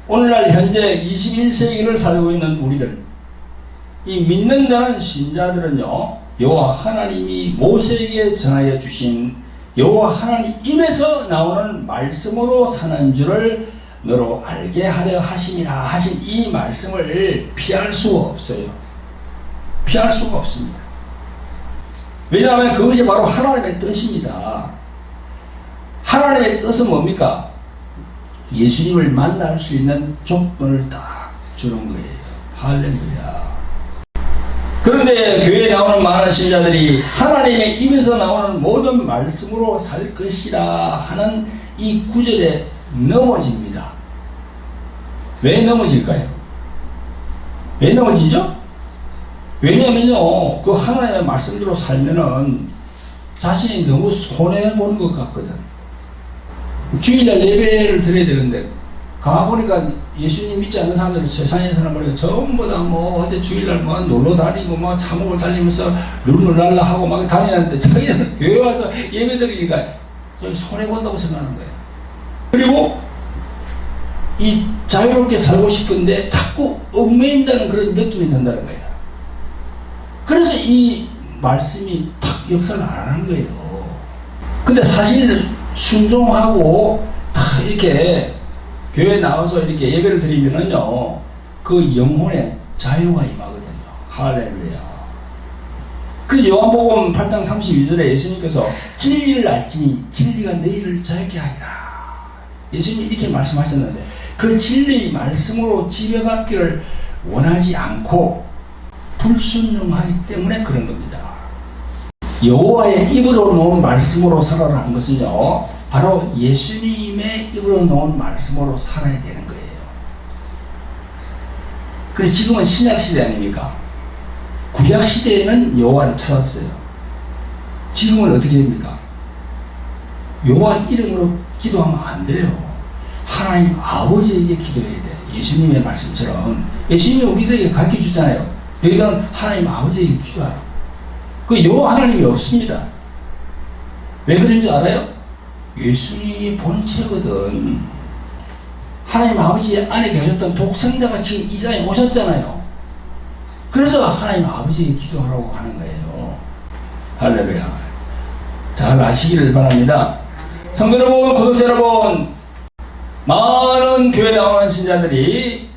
오늘날 현재 21세기를 살고 있는 우리들, 이 믿는다는 신자들은요, 여호와 하나님이 모세에게 전하여 주신 여호와 하나님 입에서 나오는 말씀으로 사는 줄을 너로 알게 하려 하심이라 하신 이 말씀을 피할 수가 없어요. 피할 수가 없습니다. 왜냐하면 그것이 바로 하나님의 뜻입니다. 하나님의 뜻은 뭡니까? 예수님을 만날 수 있는 조건을 딱 주는 거예요. 할렐루야. 그런데 교회에 나오는 많은 신자들이 하나님의 입에서 나오는 모든 말씀으로 살 것이라 하는 이 구절에 넘어집니다. 왜 넘어질까요? 왜 넘어지죠? 왜냐면요, 그 하나님의 말씀대로 살면은 자신이 너무 손해보는 것 같거든. 주일날 예배를 드려야 되는데, 가보니까 예수님 믿지 않는 사람들은 세상에 사는 거니까 전부 다 뭐 어디 주일날 뭐 놀러 다니고 뭐 차목을 달리면서 룰루랄라 하고 막 다니는데 자기는 교회 와서 예배 드리니까 손해본다고 생각하는 거예요. 그리고 이 자유롭게 살고 싶은데 자꾸 얽매인다는 그런 느낌이 든다는 거예요. 그래서 이 말씀이 탁 역사를 안 하는 거예요. 근데 사실 순종하고 탁 이렇게 교회에 나와서 이렇게 예배를 드리면은요, 그 영혼의 자유가 임하거든요. 할렐루야. 그래서 요한복음 8장 32절에 예수님께서 진리를 알지니 진리가 너희를 자유케 하리라. 예수님이 이렇게 말씀하셨는데, 그 진리 말씀으로 지배받기를 원하지 않고 불순종하기 때문에 그런 겁니다. 여호와의 입으로 놓은 말씀으로 살아라 한 것은요, 바로 예수님의 입으로 놓은 말씀으로 살아야 되는 거예요. 그래서 지금은 신약시대 아닙니까? 구약시대에는 여호와를 찾았어요. 지금은 어떻게 됩니까? 여호와 이름으로 기도하면 안 돼요. 하나님 아버지에게 기도해야 돼. 예수님의 말씀처럼. 예수님이 우리들에게 가르쳐 주잖아요. 여기서는 하나님 아버지에게 기도하라고. 그 여호와 하나님이 없습니다. 왜 그런지 알아요? 예수님이 본체거든. 하나님 아버지 안에 계셨던 독생자가 지금 이 자리에 오셨잖아요. 그래서 하나님 아버지에게 기도하라고 하는 거예요. 할렐루야. 잘 아시기를 바랍니다. 성도 여러분, 구독자 여러분, 많은 교회에 나오는 신자들이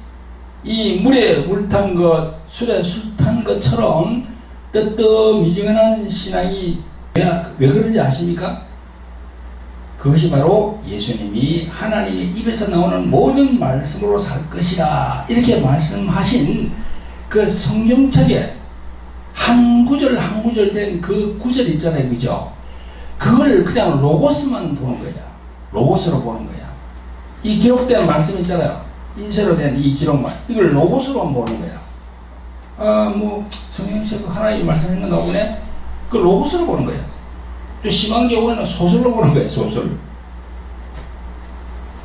이 물에 물 탄 것, 술에 술 탄 것처럼 뜨뜻미지근한 신앙이 왜 그런지 아십니까? 그것이 바로 예수님이 하나님의 입에서 나오는 모든 말씀으로 살 것이라 이렇게 말씀하신 그 성경책에 한 구절 한 구절 된 그 구절 있잖아요. 그죠? 그걸 그냥 로고스만 보는 거야. 로고스로 보는 거야. 이 기록된 말씀 있잖아요. 인쇄로 된 이 기록만. 이걸 로고스로만 보는 거야. 아, 뭐, 성경책 하나님 말씀한 거 나오네? 그 로고스로 보는 거야. 또 심한 경우에는 소설로 보는 거예요. 소설.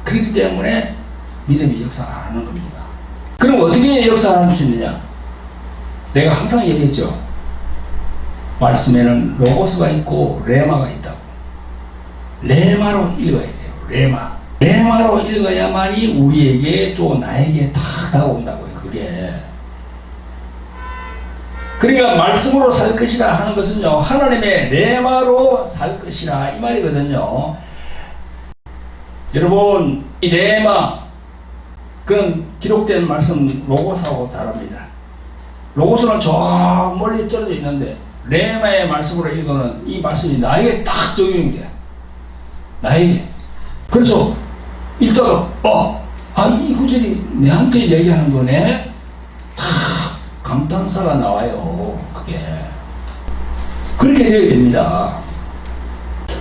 그렇기 때문에 믿음이 역사 안 하는 겁니다. 그럼 어떻게 역사할 수 있느냐? 내가 항상 얘기했죠. 말씀에는 로고스가 있고 레마가 있다고. 레마로 읽어야 돼요. 레마로 읽어야만이 우리에게 또 나에게 다 다가온다고요. 그게. 그러니까 말씀으로 살 것이라 하는 것은요, 하나님의 레마로 살 것이라 이 말이거든요. 여러분, 이 레마, 그건 기록된 말씀 로고스하고 다릅니다. 로고스는 저 멀리 떨어져 있는데 레마의 말씀으로 읽어는 이 말씀이 나에게 딱 적용이 돼. 나에게. 그래서 읽다가 이 구절이 내한테 얘기하는 거네. 다 감탄사가 나와요. 그게. 그렇게 되어야 됩니다.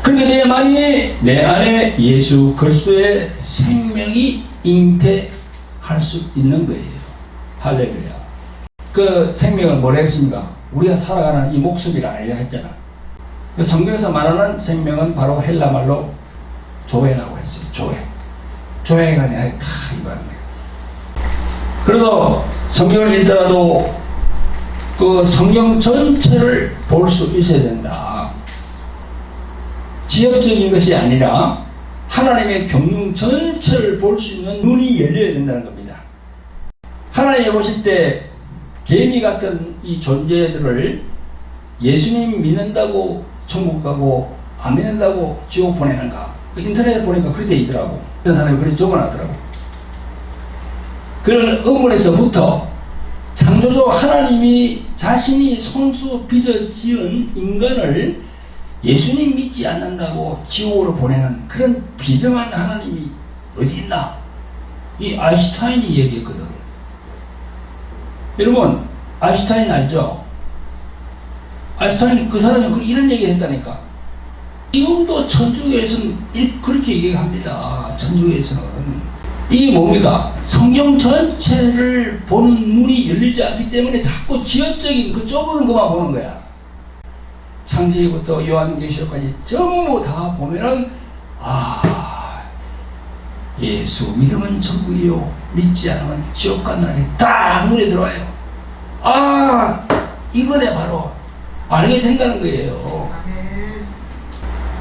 그렇게 돼야만이 내 안에 예수 그리스도의 생명이 잉태할 수 있는 거예요. 할렐루야. 그 생명을 뭐라 했습니까? 우리가 살아가는 이 목숨이라 했잖아. 그 성경에서 말하는 생명은 바로 헬라 말로 조회라고 했어요. 조회가 아니라 다 이거는 거예요. 그래서 성경을 읽더라도 그 성경 전체를 볼 수 있어야 된다. 지엽적인 것이 아니라 하나님의 경륜 전체를 볼 수 있는 눈이 열려야 된다는 겁니다. 하나님이 보실 때 개미 같은 이 존재들을 예수님 믿는다고 천국 가고 안 믿는다고 지옥 보내는가? 인터넷에 보니까 그렇게 돼 있더라고. 어떤 사람이 그렇게 적어놨더라고. 그런 의문에서부터 창조주 하나님이 자신이 손수 빚어 지은 인간을 예수님 믿지 않는다고 지옥으로 보내는 그런 비정한 하나님이 어디 있나? 이 아인슈타인이 얘기했거든. 여러분, 아인슈타인 알죠? 아인슈타인 그 사람이 이런 얘기를 했다니까. 지금도 천주교에서는 그렇게 얘기합니다. 천주교에서는. 이게 뭡니까? 성경 전체를 보는 눈이 열리지 않기 때문에 자꾸 지엽적인 그 좁은 것만 보는 거야. 창세기부터 요한계시록까지 전부 다 보면은 예수 믿으면 천국이요 믿지 않으면 지옥 간다는 게 딱 눈에 들어와요. 이거네 바로 알게 된다는 거예요.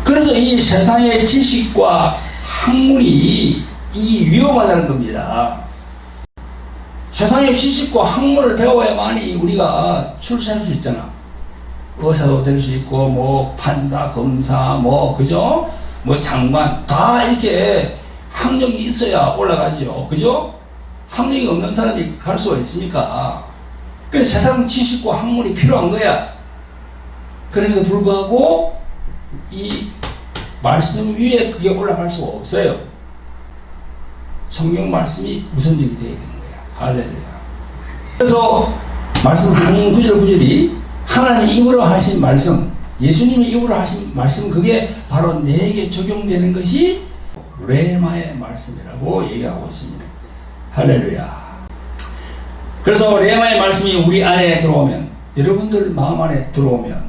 그래서 이 세상의 지식과 학문이 위험하다는 겁니다. 세상의 지식과 학문을 배워야만이 우리가 출세할 수 있잖아. 의사도 될 수 있고, 뭐 판사, 검사, 그죠? 장관 다 이렇게 학력이 있어야 올라가죠. 그죠? 학력이 없는 사람이 갈 수가 있습니까? 그래서 세상 지식과 학문이 필요한 거야. 그럼에도 불구하고 이 말씀 위에 그게 올라갈 수가 없어요. 성경 말씀이 우선적이 되어야 되는 거야. 할렐루야. 그래서 말씀 한 구절 구절이 하나님 입으로 하신 말씀, 예수님이 입으로 하신 말씀, 그게 바로 내게 적용되는 것이 레마의 말씀이라고 얘기하고 있습니다. 할렐루야. 그래서 레마의 말씀이 우리 안에 들어오면, 여러분들 마음 안에 들어오면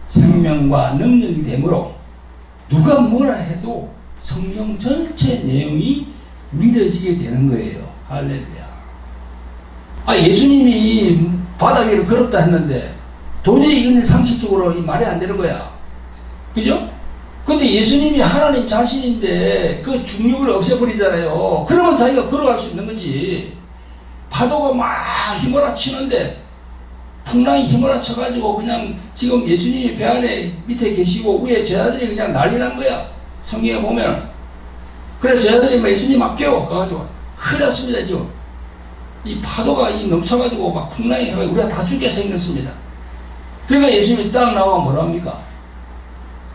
생명과 능력이 되므로 누가 뭐라 해도 성경 전체 내용이 믿어지게 되는 거예요. 할렐루야. 예수님이 바다 위를 걸었다 했는데 도저히 이건 상식적으로 말이 안 되는 거야. 그죠? 근데 예수님이 하나님 자신인데 그 중력을 없애버리잖아요. 그러면 자기가 걸어갈 수 있는 거지. 파도가 막 휘몰아 치는데 풍랑이 휘몰아 쳐가지고 그냥 지금 예수님이 배 안에 밑에 계시고 위에 제자들이 그냥 난리 난 거야. 성경에 보면. 그래서 제자들이 예수님 막 깨워가지고 큰일 났습니다. 지금 이 파도가 넘쳐가지고 막 풍랑이 해가지고 우리가 다 죽게 생겼습니다. 그러니까 예수님이 딱 나와 뭐라 합니까?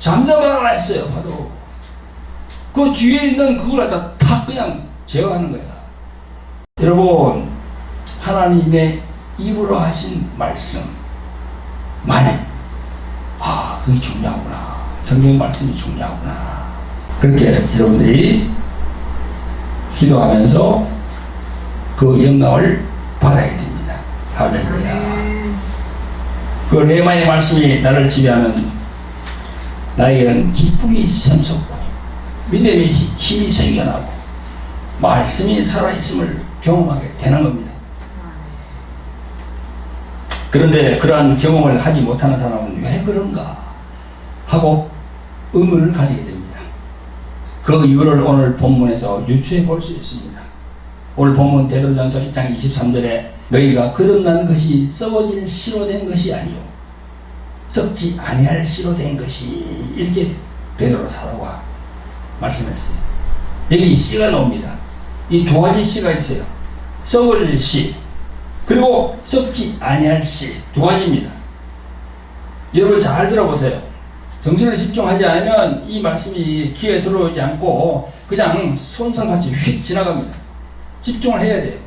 잠잠하라 했어요. 파도. 그 뒤에 있는 그걸 다 그냥 제어하는 거야. 여러분, 하나님의 입으로 하신 말씀만 그게 중요하구나. 성경 말씀이 중요하구나. 그렇게 여러분들이 기도하면서 그 영광을 받아야 됩니다. 할렐루야. 그 레마의 말씀이 나를 지배하면 나에게는 기쁨이 샘솟고 믿음의 힘이 생겨나고 말씀이 살아있음을 경험하게 되는 겁니다. 그런데 그러한 경험을 하지 못하는 사람은 왜 그런가 하고 의문을 가지게 됩니다. 그 이유를 오늘 본문에서 유추해 볼 수 있습니다. 오늘 본문 베드로전서 1장 23절에 너희가 거듭난 것이 썩어질 씨로 된 것이 아니요 썩지 아니할 씨로 된 것이, 이렇게 베드로 사도가 말씀했어요. 여기 씨가 나옵니다. 이 두 가지 씨가 있어요. 썩을 씨 그리고 썩지 아니할 씨, 두 가지입니다. 여러분 잘 들어보세요. 정신을 집중하지 않으면 이 말씀이 귀에 들어오지 않고 그냥 손살같이 휙 지나갑니다. 집중을 해야 돼요.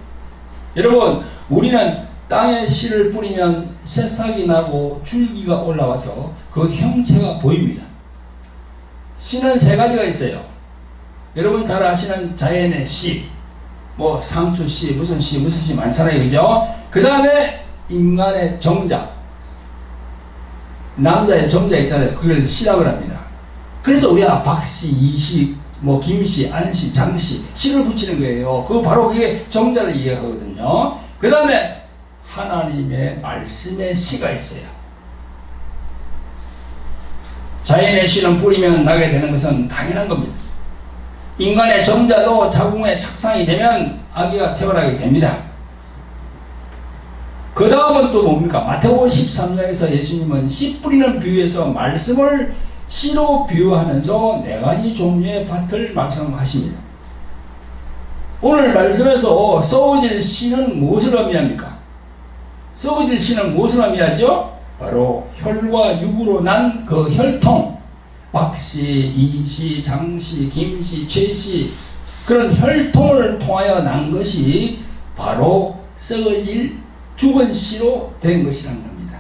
여러분, 우리는 땅에 씨를 뿌리면 새싹이 나고 줄기가 올라와서 그 형체가 보입니다. 씨는 세 가지가 있어요. 여러분 잘 아시는 자연의 씨, 뭐 상추 씨, 무슨 씨 많잖아요, 그죠? 그 다음에 인간의 정자, 남자의 정자 있잖아요. 그걸 씨라고 합니다. 그래서 우리가 박씨, 이씨, 뭐 김씨, 안씨, 장씨, 씨를 붙이는 거예요. 그거 바로 그게 정자를 이해하거든요. 그 다음에 하나님의 말씀의 씨가 있어요. 자연의 씨는 뿌리면 나게 되는 것은 당연한 겁니다. 인간의 정자도 자궁에 착상이 되면 아기가 태어나게 됩니다. 그 다음은 또 뭡니까? 마태복음 13장에서 예수님은 씨 뿌리는 비유에서 말씀을 씨로 비유하면서 네 가지 종류의 밭을 말씀하십니다. 오늘 말씀에서 썩어질 씨는 무엇을 의미합니까? 썩어질 씨는 무엇을 의미하죠? 바로 혈과 육으로 난 그 혈통, 박씨, 이씨, 장씨, 김씨, 최씨, 그런 혈통을 통하여 난 것이 바로 썩어질 죽은 씨로 된 것이라는 겁니다.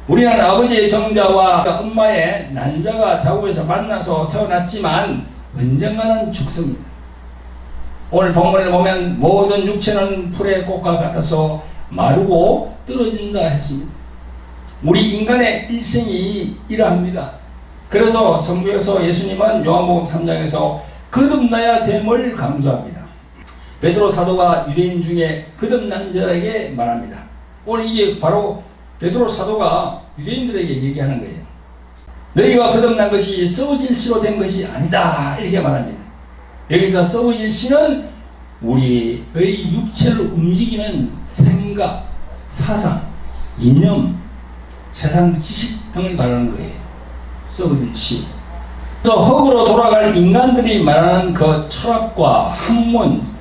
우리는 아버지의 정자와 엄마의 난자가 자궁에서 만나서 태어났지만 언젠가는 죽습니다. 오늘 본문을 보면 모든 육체는 풀의 꽃과 같아서 마르고 떨어진다 했습니다. 우리 인간의 일생이 이러합니다. 그래서 성경에서 예수님은 요한복음 3장에서 거듭나야 됨을 강조합니다. 베드로 사도가 유대인 중에 거듭난 자에게 말합니다. 오늘 이게 바로 베드로 사도가 유대인들에게 얘기하는 거예요. 너희가 거듭난 것이 썩어질 씨로 된 것이 아니다, 이렇게 말합니다. 여기서 썩어질 씨는 우리의 육체를 움직이는 생각, 사상, 이념, 세상 지식 등을 말하는 거예요. 썩어질 씨. 그래서 흙으로 돌아갈 인간들이 말하는 그 철학과 학문,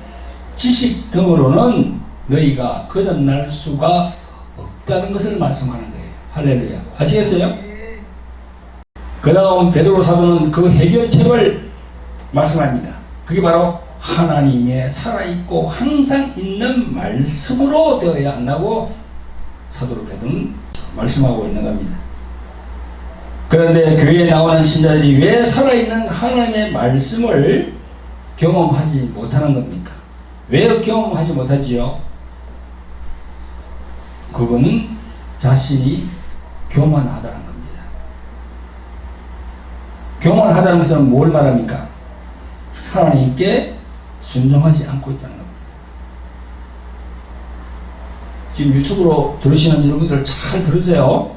지식 등으로는 너희가 거듭날 수가 없다는 것을 말씀하는 거예요. 할렐루야. 아시겠어요? 그 다음 베드로 사도는 그 해결책을 말씀합니다. 그게 바로 하나님의 살아있고 항상 있는 말씀으로 되어야 한다고 사도 베드로는 말씀하고 있는 겁니다. 그런데 교회에 나오는 신자들이 왜 살아있는 하나님의 말씀을 경험하지 못하는 겁니까? 왜 경험하지 못하지요? 그거는 자신이 교만하다는 겁니다. 교만하다는 것은 뭘 말합니까? 하나님께 순종하지 않고 있다는 겁니다. 지금 유튜브로 들으시는 여러분들 잘 들으세요.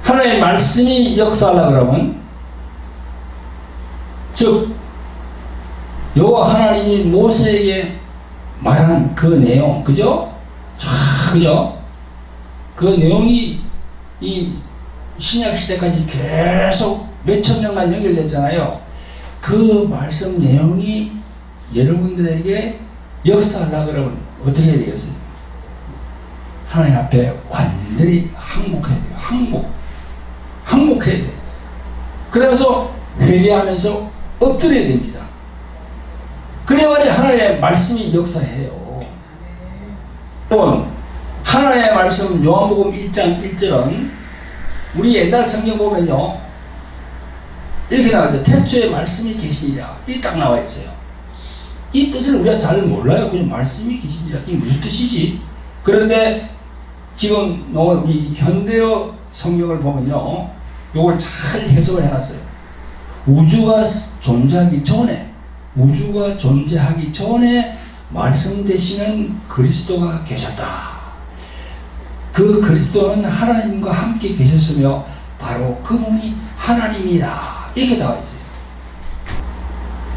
하나님의 말씀이 역사하려고 그러면, 즉 여호와 하나님이 모세에게 말한 그 내용, 그죠? 그죠? 그 내용이 이 신약 시대까지 계속 몇천 년간 연결됐잖아요. 그 말씀 내용이 여러분들에게 역사하려고 그러면 어떻게 해야 되겠어요? 하나님 앞에 완전히 항복해야 돼요. 항복해야 돼요. 그래서 회개하면서 엎드려야 됩니다. 그래야만이 하나님의 말씀이 역사해요. 여러분, 하나님의 말씀 요한복음 1장 1절은 우리 옛날 성경 보면요, 이렇게 나와있어요. 태초에 말씀이 계시니라, 이렇게 딱 나와 있어요. 이 뜻을 우리가 잘 몰라요. 그냥 말씀이 계시니라, 이게 무슨 뜻이지? 그런데 지금 우리 현대어 성경을 보면요, 요걸 잘 해석을 해놨어요. 우주가 존재하기 전에 말씀되시는 그리스도가 계셨다. 그 그리스도는 하나님과 함께 계셨으며 바로 그분이 하나님이다. 이렇게 나와 있어요.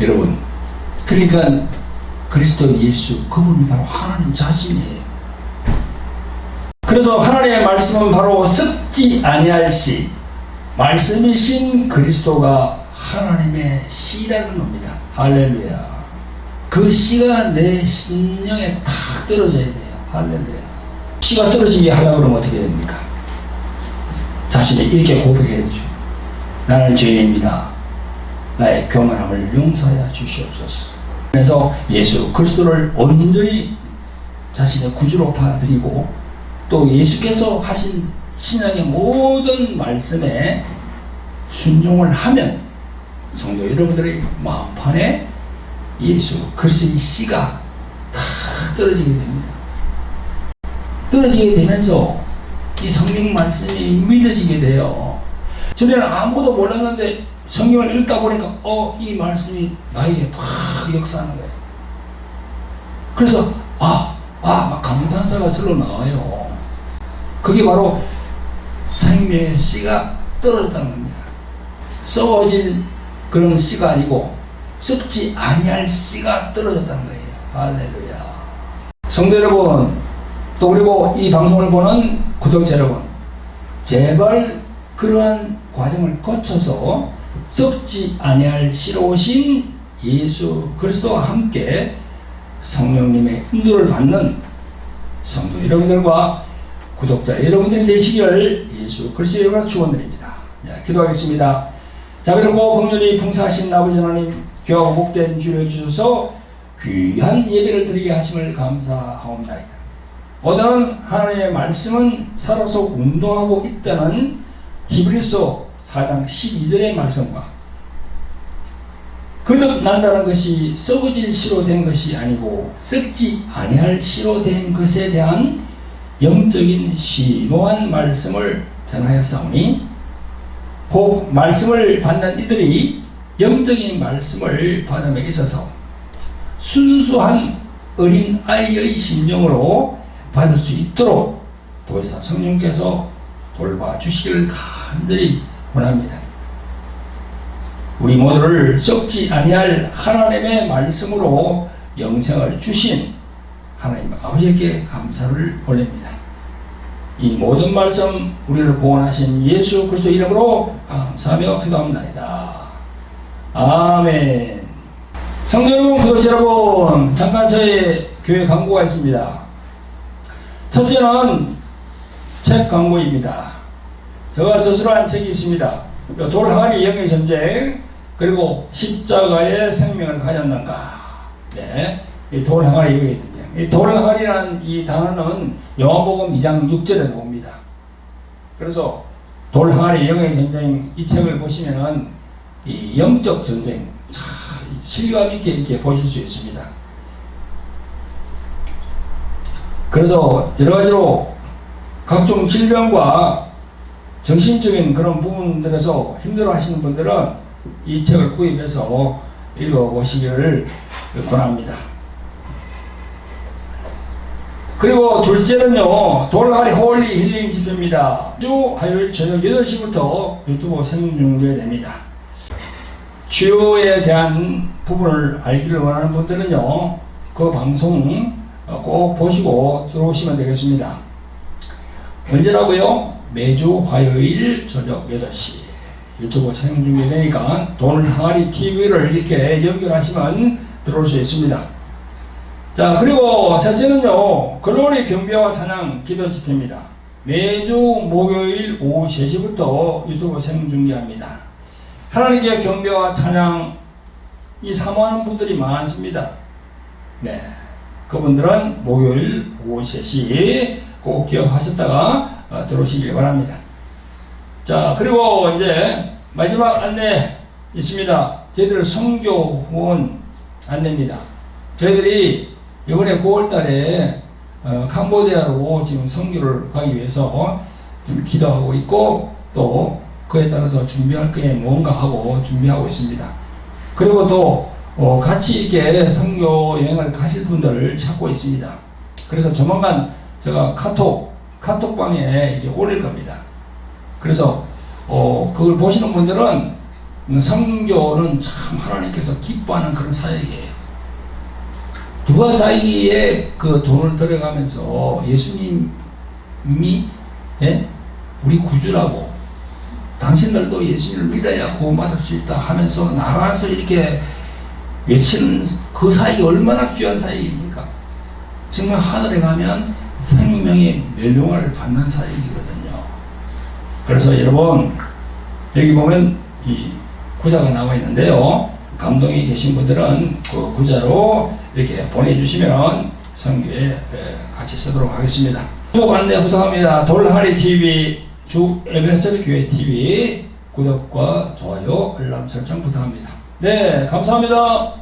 여러분, 그러니까 그리스도 예수, 그분이 바로 하나님 자신이에요. 그래서 하나님의 말씀은 바로 썩지 아니할 씨, 말씀이신 그리스도가 하나님의 씨라는 겁니다. 할렐루야. 그 씨가 내 심령에 탁 떨어져야 돼요. 할렐루야. 씨가 떨어지게 하려고 그러면 어떻게 됩니까? 자신이 이렇게 고백해야죠. 나는 죄인입니다. 나의 교만함을 용서하여 주시옵소서. 그래서 예수 그리스도를 온전히 자신의 구주로 받아들이고 또 예수께서 하신 신앙의 모든 말씀에 순종을 하면 성도 여러분들의 마음판에 예수 그리스도의 씨가 탁 떨어지게 됩니다. 떨어지게 되면서 이 성경 말씀이 믿어지게 돼요. 전에는 아무도 몰랐는데 성경을 읽다 보니까 이 말씀이 나에게 팍 역사하는 거예요. 그래서 막 감탄사가 절로 나와요. 그게 바로 생명의 씨가 떨어졌다는 겁니다. 썩어질 그런 씨가 아니고 썩지 아니할 씨가 떨어졌다는 거예요. 할렐루야. 성도 여러분, 또 그리고 이 방송을 보는 구독자 여러분, 제발 그러한 과정을 거쳐서 썩지 아니할 씨로 오신 예수 그리스도와 함께 성령님의 인도를 받는 성도 여러분들과 구독자 여러분들이 되시기를 예수 그리스도의 이름으로 축원드립니다. 기도하겠습니다. 자, 그리고 긍휼히 풍성하신 아버지 하나님, 귀하고 복된 주를 주셔서 귀한 예배를 드리게 하심을 감사하옵나이다. 오늘은 하나님의 말씀은 살아서 운동하고 있다는 히브리서 4장 12절의 말씀과 거듭난다는 것이 썩어질 씨로 된 것이 아니고 썩지 아니할 씨로 된 것에 대한 영적인 심오한 말씀을 전하였사오니 곧 말씀을 받는 이들이 영적인 말씀을 받음에 있어서 순수한 어린 아이의 심령으로 받을 수 있도록 보혜사 성령께서 돌봐주시기를 간절히 원합니다. 우리 모두를 썩지 아니할 하나님의 말씀으로 영생을 주신 하나님 아버지께 감사를 올립니다. 이 모든 말씀 우리를 구원하신 예수 그리스도 이름으로 감사하며 기도합니다. 아멘. 성도 여러분, 구독자 여러분, 잠깐 저희 교회 광고가 있습니다. 첫째는 책 광고입니다. 제가 저술한 책이 있습니다. 돌항아리 영의 전쟁, 그리고 십자가의 생명을 가졌는가. 네, 이 돌항아리 영의 전쟁. 이 돌항아리라는 이 단어는 요한복음 2장 6절에 나옵니다. 그래서 돌항아리 영의 전쟁 이 책을 보시면은 이 영적 전쟁 참 실감 있게 이렇게 보실 수 있습니다. 그래서 여러 가지로 각종 질병과 정신적인 그런 부분들에서 힘들어 하시는 분들은 이 책을 구입해서 읽어보시기를 권합니다. 그리고 둘째는요, 돌항아리 홀리 힐링 집회입니다. 주 화요일 저녁 8시부터 유튜브 생중계됩니다. 주요에 대한 부분을 알기를 원하는 분들은요, 그 방송 꼭 보시고 들어오시면 되겠습니다. 언제라고요? 매주 화요일 저녁 8시 유튜브 생중계되니까 돌항아리 TV를 이렇게 연결하시면 들어올 수 있습니다. 자, 그리고 셋째는요, 글로리 경배와 찬양 기도 집회입니다. 매주 목요일 오후 3시부터 유튜브 생중계합니다. 하나님께 경배와 찬양 이 사모하는 분들이 많습니다. 네, 그분들은 목요일 오후 3시 꼭 기억하셨다가 들어오시길 바랍니다. 자, 그리고 이제 마지막 안내 있습니다. 저희들 선교 후원 안내입니다. 저희들이 이번에 9월달에 캄보디아로 지금 선교를 가기 위해서 지금 기도하고 있고 또 그에 따라서 준비할 게 뭔가 하고 준비하고 있습니다. 그리고 또 같이 이렇게 선교 여행을 가실 분들을 찾고 있습니다. 그래서 조만간 제가 카톡방에 이렇게 올릴 겁니다. 그래서 그걸 보시는 분들은 선교는 참 하나님께서 기뻐하는 그런 사역이에요. 누가 자기의 그 돈을 들여가면서 예수님이 우리 구주라고, 당신들도 예수님을 믿어야 구원받을 수 있다 하면서 나가서 이렇게 외치는 그 사역이 얼마나 귀한 사역입니까? 정말 하늘에 가면 생명의 멸류관을 받는 사역이거든요. 그래서 여러분, 여기 보면 이 구자가 나와 있는데요. 감동이 계신 분들은 그 구자로 이렇게 보내주시면 선교에 같이 쓰도록 하겠습니다. 구독 안내 부탁합니다. 돌하리 TV, 주 에베네셀 교회 TV 구독과 좋아요, 알람 설정 부탁합니다. 네, 감사합니다.